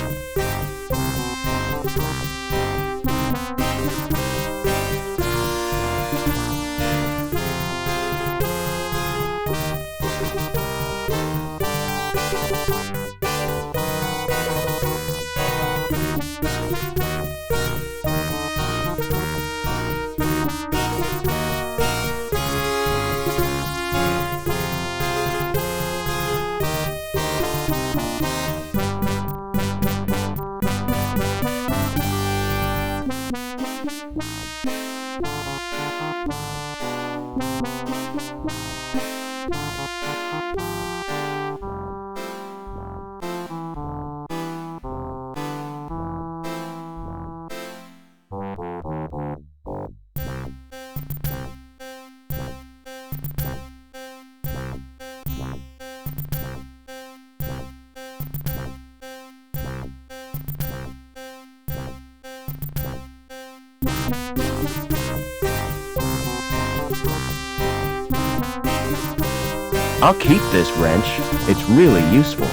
I'll keep this wrench. It's really useful.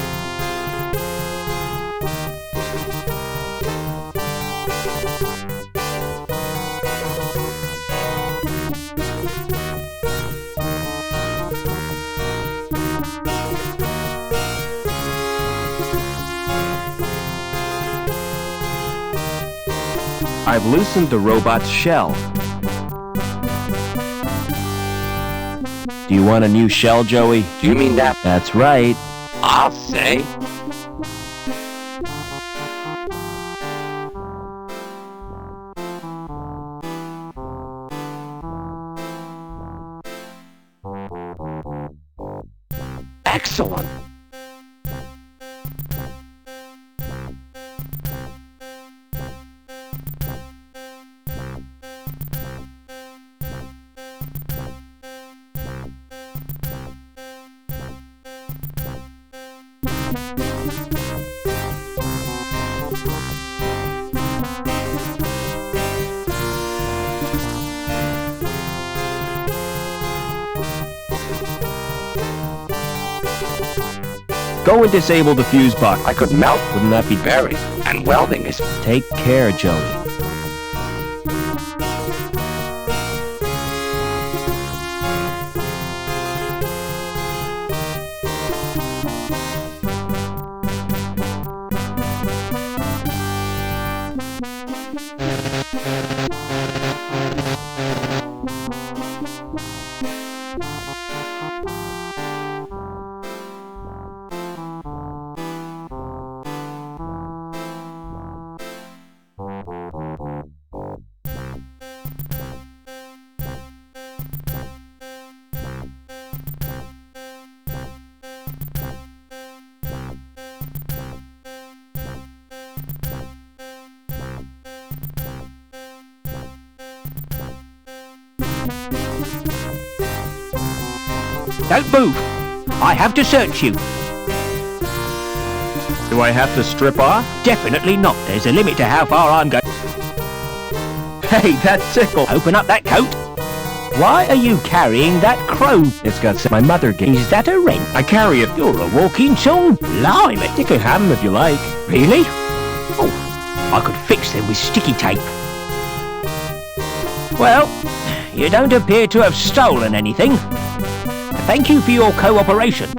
I've loosened the robot's shell. Do you want a new shell, Joey? Do you mean that? That's right. I'll say. Excellent. Go and disable the fuse box. I could melt. Wouldn't that be Very. And welding is... Take care, Joey. Don't move. I have to search you. Do I have to strip off? Definitely not. There's a limit to how far I'm going. Hey, that tickle. Open up that coat. Why are you carrying that crow? It's got my mother gave. Is that a wrench? I carry it. You're a walking tool. Blimey. You can have them if you like. Really? Oh, I could fix them with sticky tape. Well, you don't appear to have stolen anything. Thank you for your cooperation.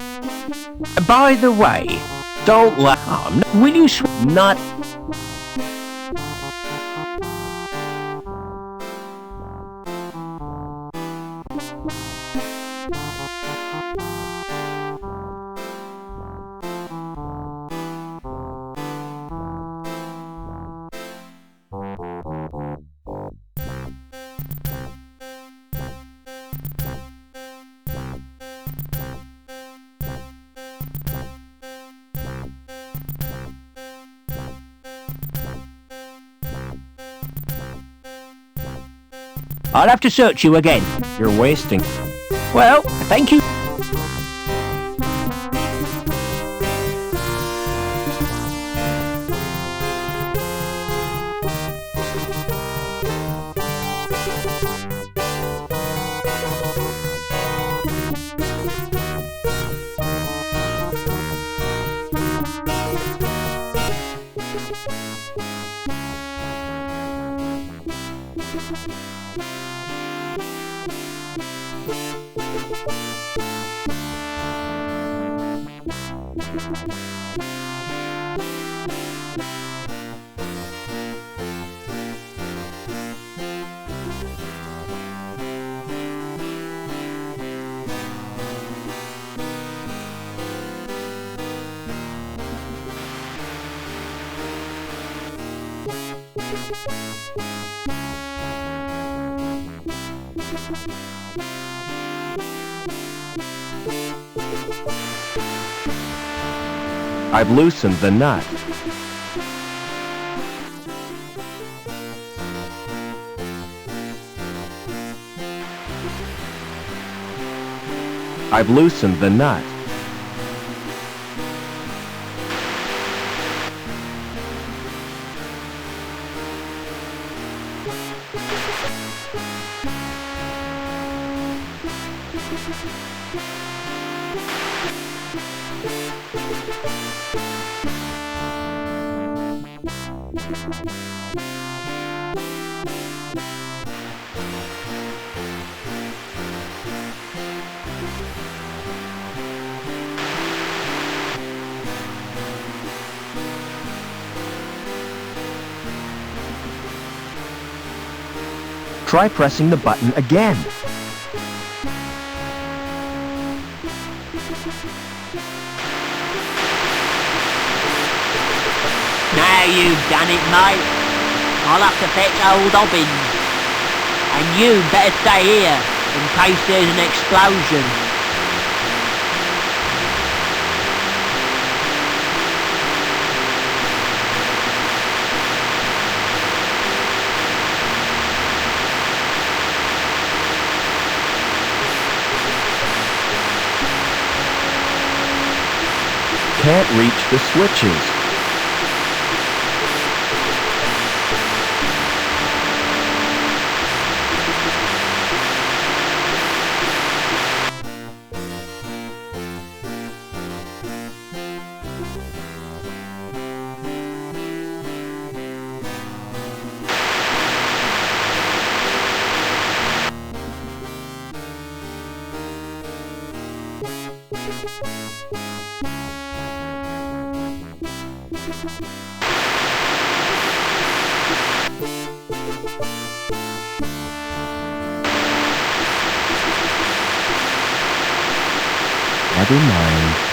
By the way, Don't laugh. will you Not. I'll have to search you again. You're wasting. Well, thank you. I've loosened the nut. I've loosened the nut. Try pressing the button again. Now you've done it, mate. I'll have to fetch old Dobbins. And you better stay here, in case there's an explosion. Can't reach the switches. Never mind.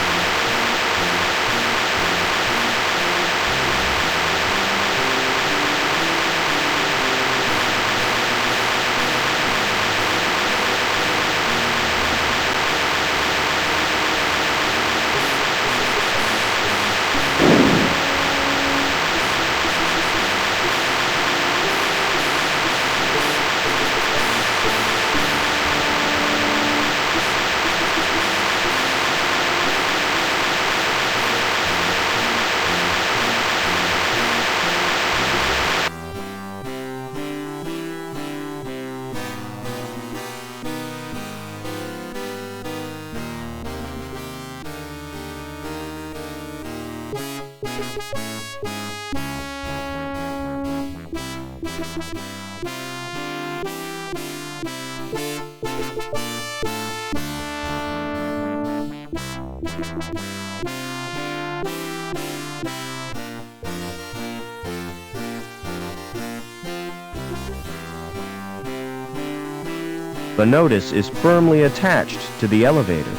The notice is firmly attached to the elevator.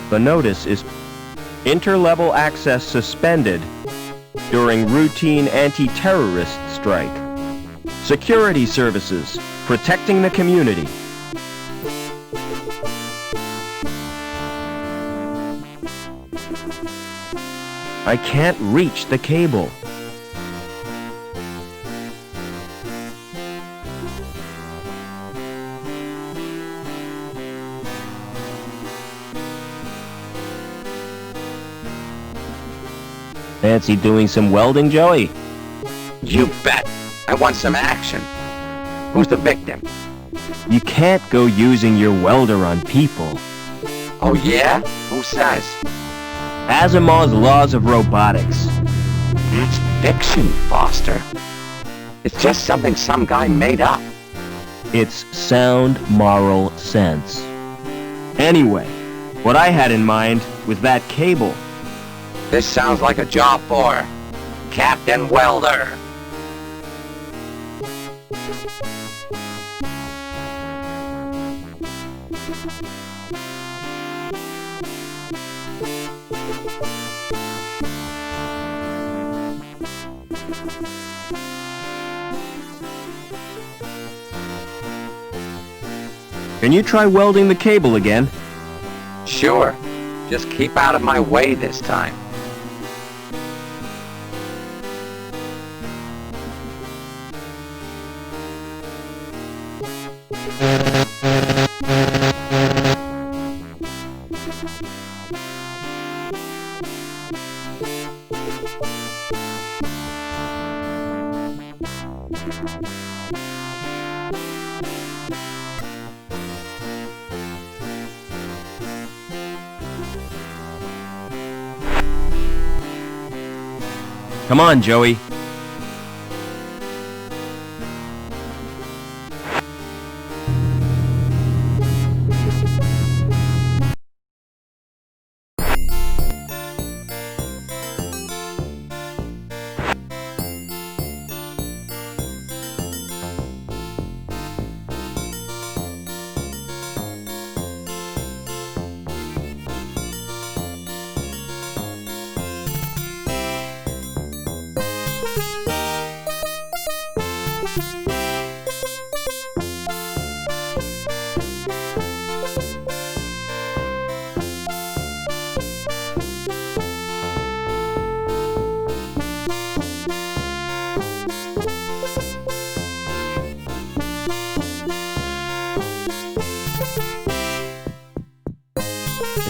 The notice is interlevel access suspended during routine anti-terrorist strike. Security services protecting the community. I can't reach the cable. Fancy doing some welding, Joey? You bet. I want some action. Who's the victim? You can't go using your welder on people. Oh yeah? Who says? Asimov's laws of robotics. That's fiction, Foster. It's just something some guy made up. It's sound moral sense. Anyway, what I had in mind was that cable. This sounds like a job for Captain Welder. Can you try welding the cable again? Sure. Just keep out of my way this time. Come on, Joey.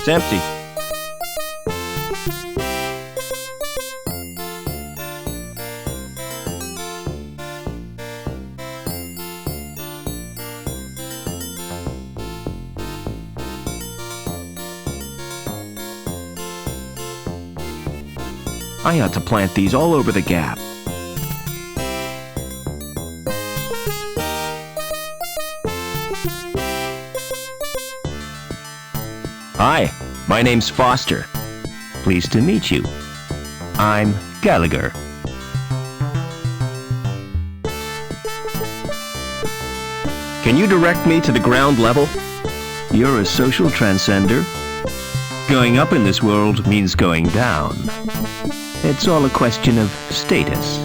It's empty. I ought to plant these all over the gap. Hi, my name's Foster. Pleased to meet you. I'm Gallagher. Can you direct me to the ground level? You're a social transcender. Going up in this world means going down. It's all a question of status.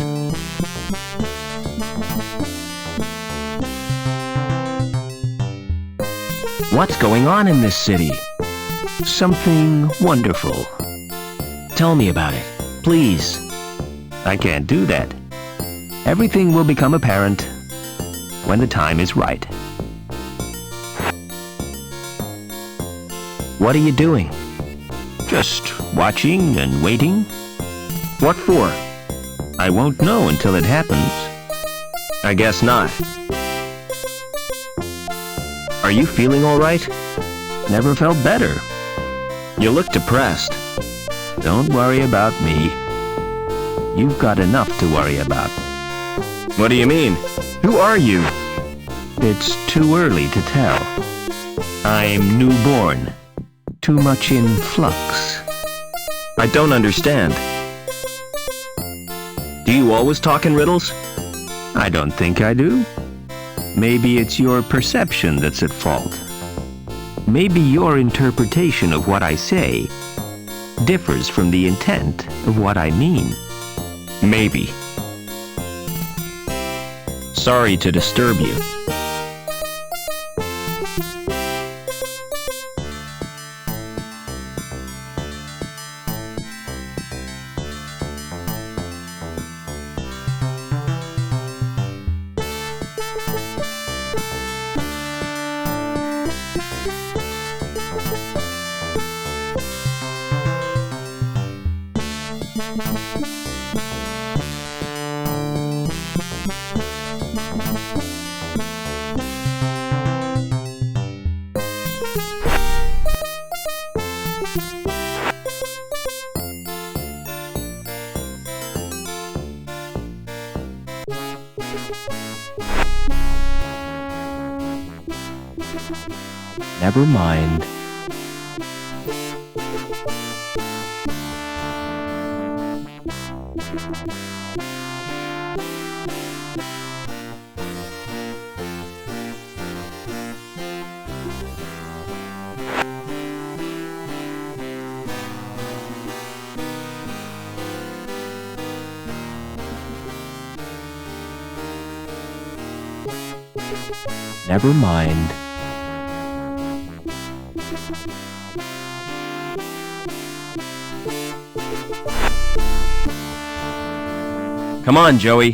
What's going on in this city? Something wonderful. Tell me about it, please. I can't do that. Everything will become apparent when the time is right. What are you doing? Just watching and waiting. What for? I won't know until it happens. I guess not. Are you feeling all right? Never felt better. You look depressed. Don't worry about me. You've got enough to worry about. What do you mean? Who are you? It's too early to tell. I'm newborn. Too much in flux. I don't understand. Do you always talk in riddles? I don't think I do. Maybe it's your perception that's at fault. Maybe your interpretation of what I say differs from the intent of what I mean. Maybe. Sorry to disturb you. Never mind. Never mind. Come on, Joey.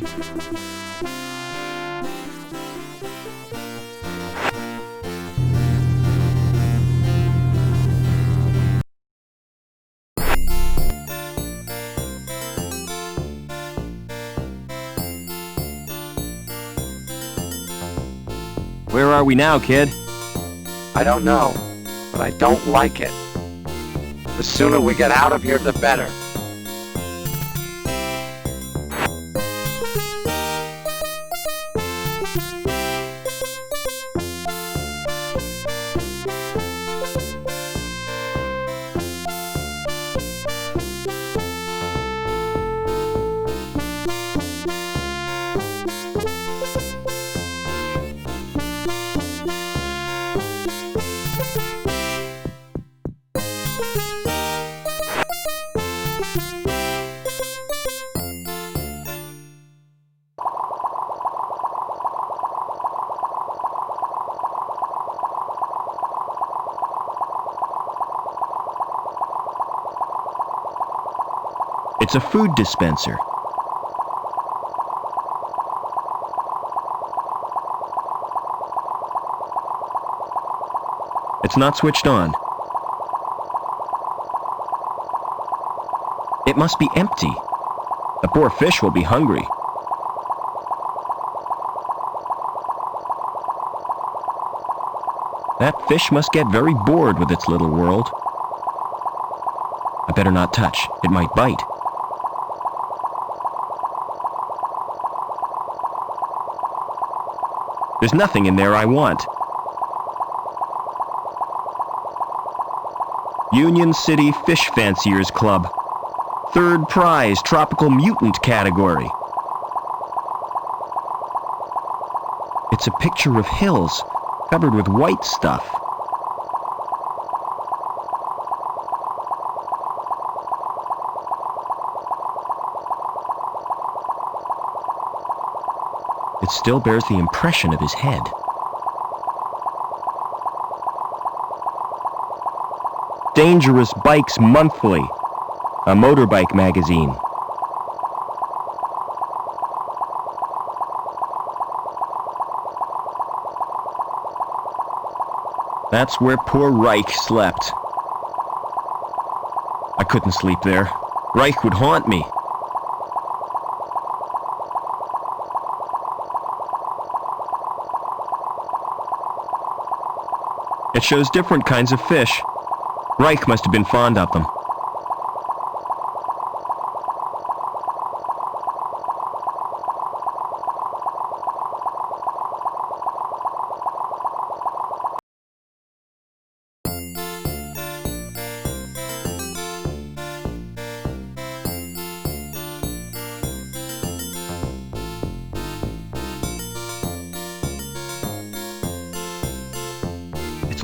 Where are we now, kid? I don't know, but I don't like it. The sooner we get out of here, the better. It's a food dispenser. It's not switched on. It must be empty. The poor fish will be hungry. That fish must get very bored with its little world. I better not touch. It might bite. There's nothing in there I want. Union City Fish Fanciers Club. Third prize, Tropical Mutant category. It's a picture of hills covered with white stuff. It still bears the impression of his head. Dangerous Bikes Monthly, a motorbike magazine. That's where poor Reich slept. I couldn't sleep there. Reich would haunt me. It shows different kinds of fish. Reich must have been fond of them.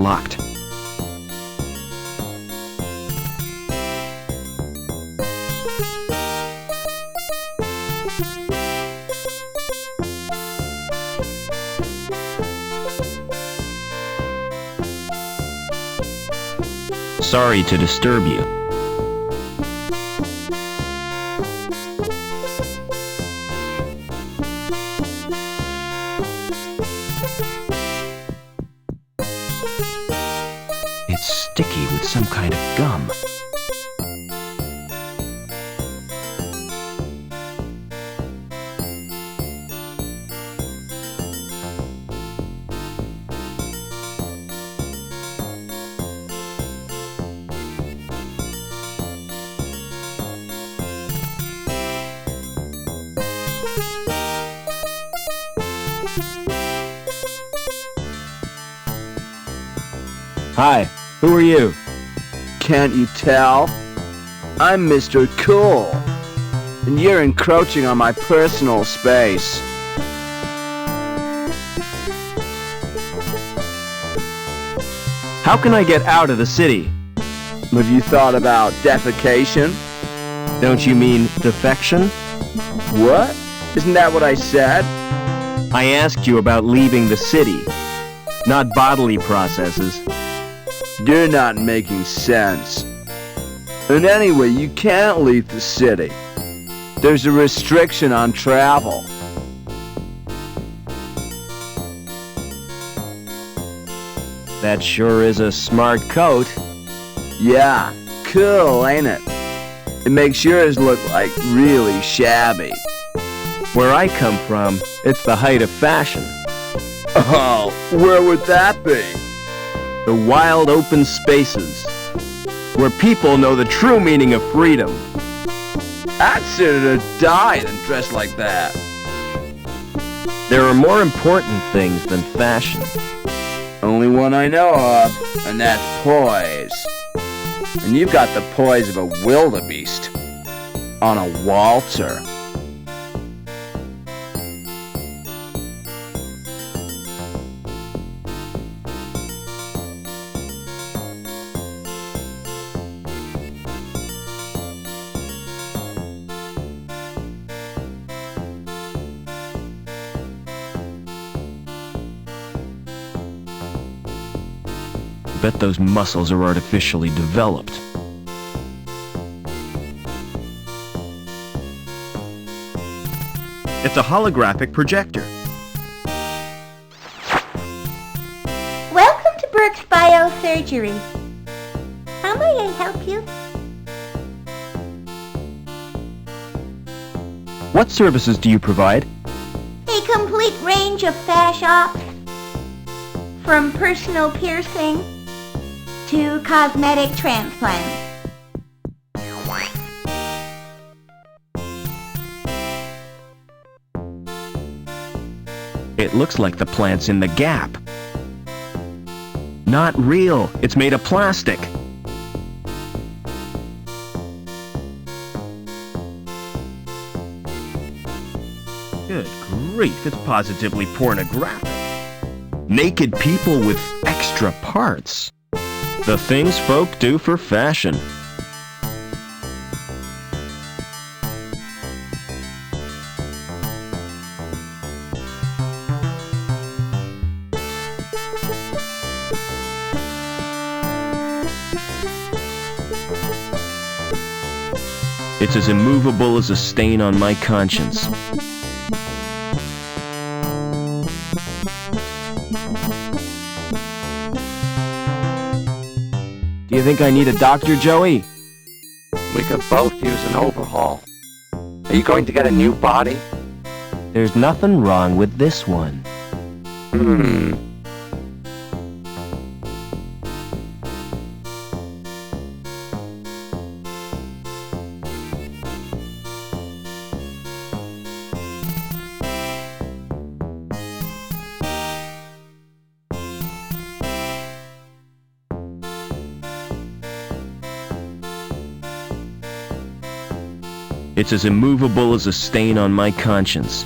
locked. Sorry to disturb you. It's sticky with some kind of gum. Hi, who are you? Can't you tell? I'm Mr. Cool, and you're encroaching on my personal space. How can I get out of the city? Have you thought about defecation? Don't you mean defection? What? Isn't that what I said? I asked you about leaving the city, not bodily processes. You're not making sense. And anyway, you can't leave the city. There's a restriction on travel. That sure is a smart coat. Yeah, cool, ain't it? It makes yours look like really shabby. Where I come from, it's the height of fashion. Oh, where would that be? The wild open spaces, where people know the true meaning of freedom. I'd sooner die than dress like that. There are more important things than fashion. Only one I know of, and that's poise. And you've got the poise of a wildebeest on a waltzer. Bet those muscles are artificially developed. It's a holographic projector. Welcome to Burke's Biosurgery. How may I help you? What services do you provide? A complete range of fash ops. From personal piercing to cosmetic transplants. It looks like the plant's in the gap. Not real. It's made of plastic. Good grief, it's positively pornographic. Naked people with extra parts. The things folk do for fashion. It's as immovable as a stain on my conscience. Do you think I need a doctor, Joey? We could both use an overhaul. Are you going to get a new body? There's nothing wrong with this one. It's as immovable as a stain on my conscience.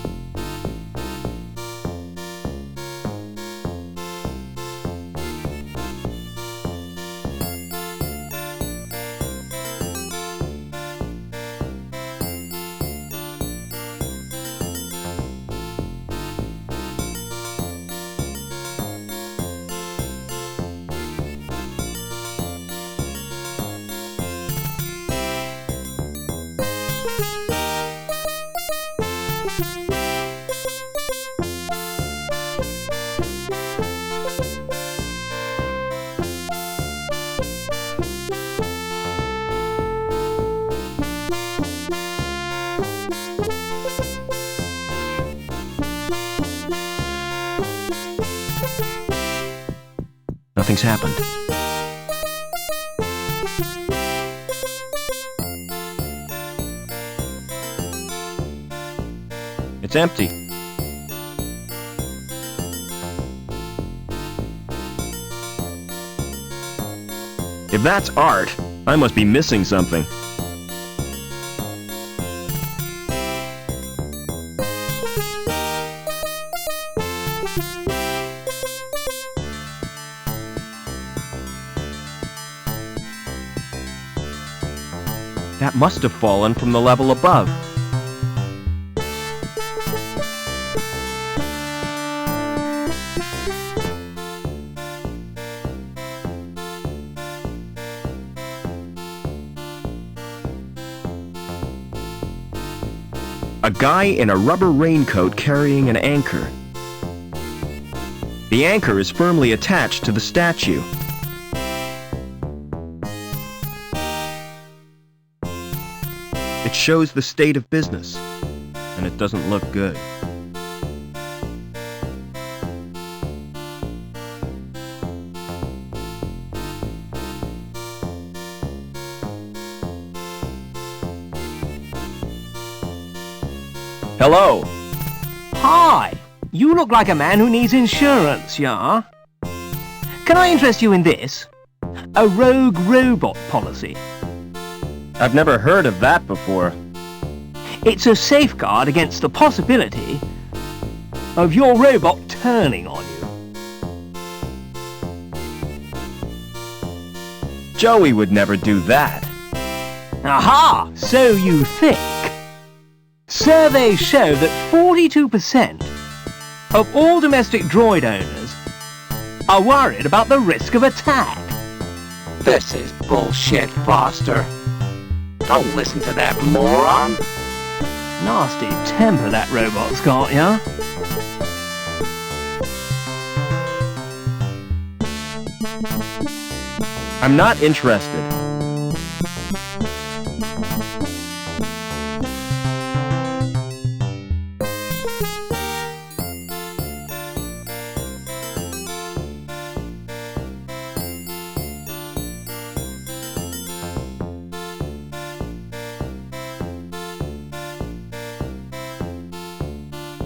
nothing's happened. It's empty. If that's art, I must be missing something. That must have fallen from the level above. A guy in a rubber raincoat carrying an anchor. The anchor is firmly attached to the statue. It shows the state of business, and it doesn't look good. Hello. Hi. You look like a man who needs insurance, yeah? Can I interest you in this? A rogue robot policy. I've never heard of that before. It's a safeguard against the possibility of your robot turning on you. Joey would never do that. Aha! So you think. Surveys show that 42% of all domestic droid owners are worried about the risk of attack. This is bullshit, Foster. Don't listen to that moron. Nasty temper that robot's got, yeah? I'm not interested.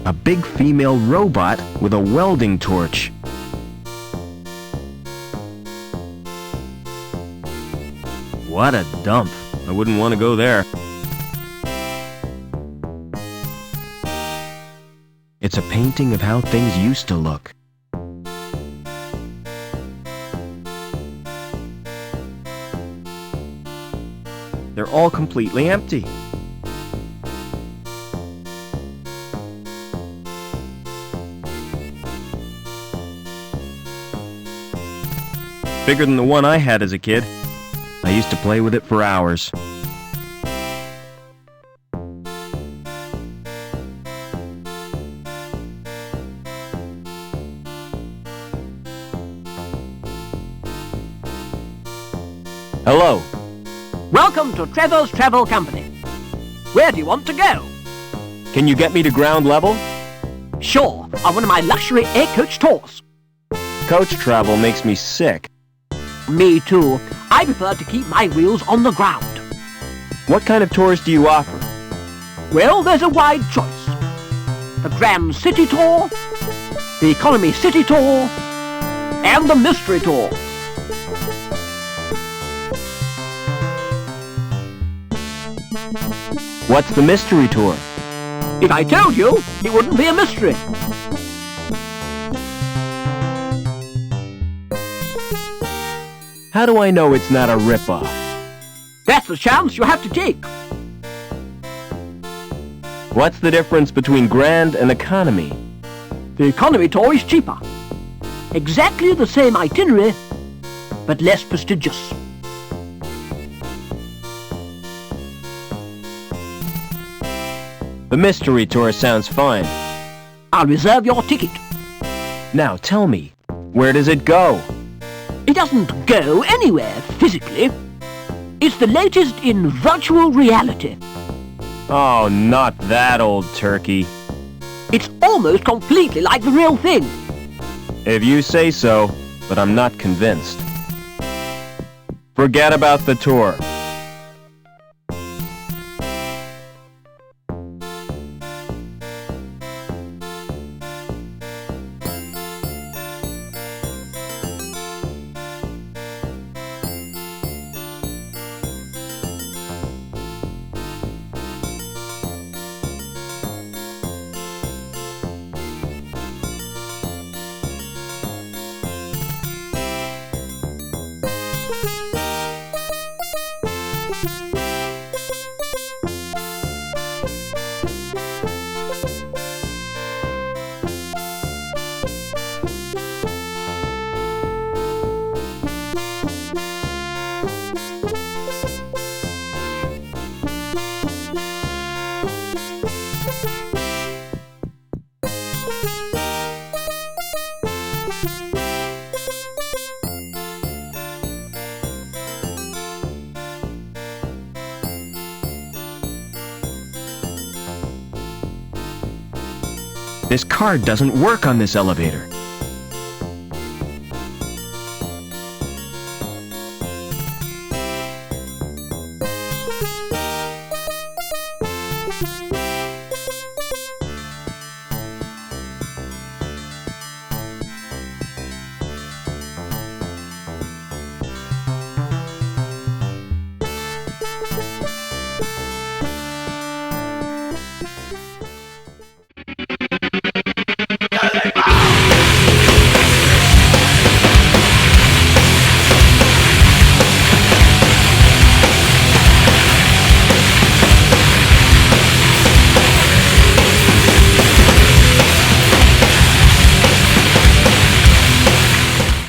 A big female robot with a welding torch. What a dump. I wouldn't want to go there. It's a painting of how things used to look. They're all completely empty. Bigger than the one I had as a kid. I used to play with it for hours. Hello. Welcome to Trevor's Travel Company. Where do you want to go? Can you get me to ground level? Sure, on one of my luxury air coach tours. Coach travel makes me sick. Me too. I prefer to keep my wheels on the ground. What kind of tours do you offer? Well, there's a wide choice. The Grand City Tour, the Economy City Tour, and the Mystery Tour. What's the mystery tour? If I told you, it wouldn't be a mystery. How do I know it's not a rip-off? That's the chance you have to take. What's the difference between Grand and Economy? The Economy Tour is cheaper. Exactly the same itinerary, but less prestigious. The mystery tour sounds fine. I'll reserve your ticket. Now tell me, where does it go? It doesn't go anywhere physically. It's the latest in virtual reality. Oh, not that old turkey. It's almost completely like the real thing. If you say so. but I'm not convinced. Forget about the tour. This card doesn't work on this elevator.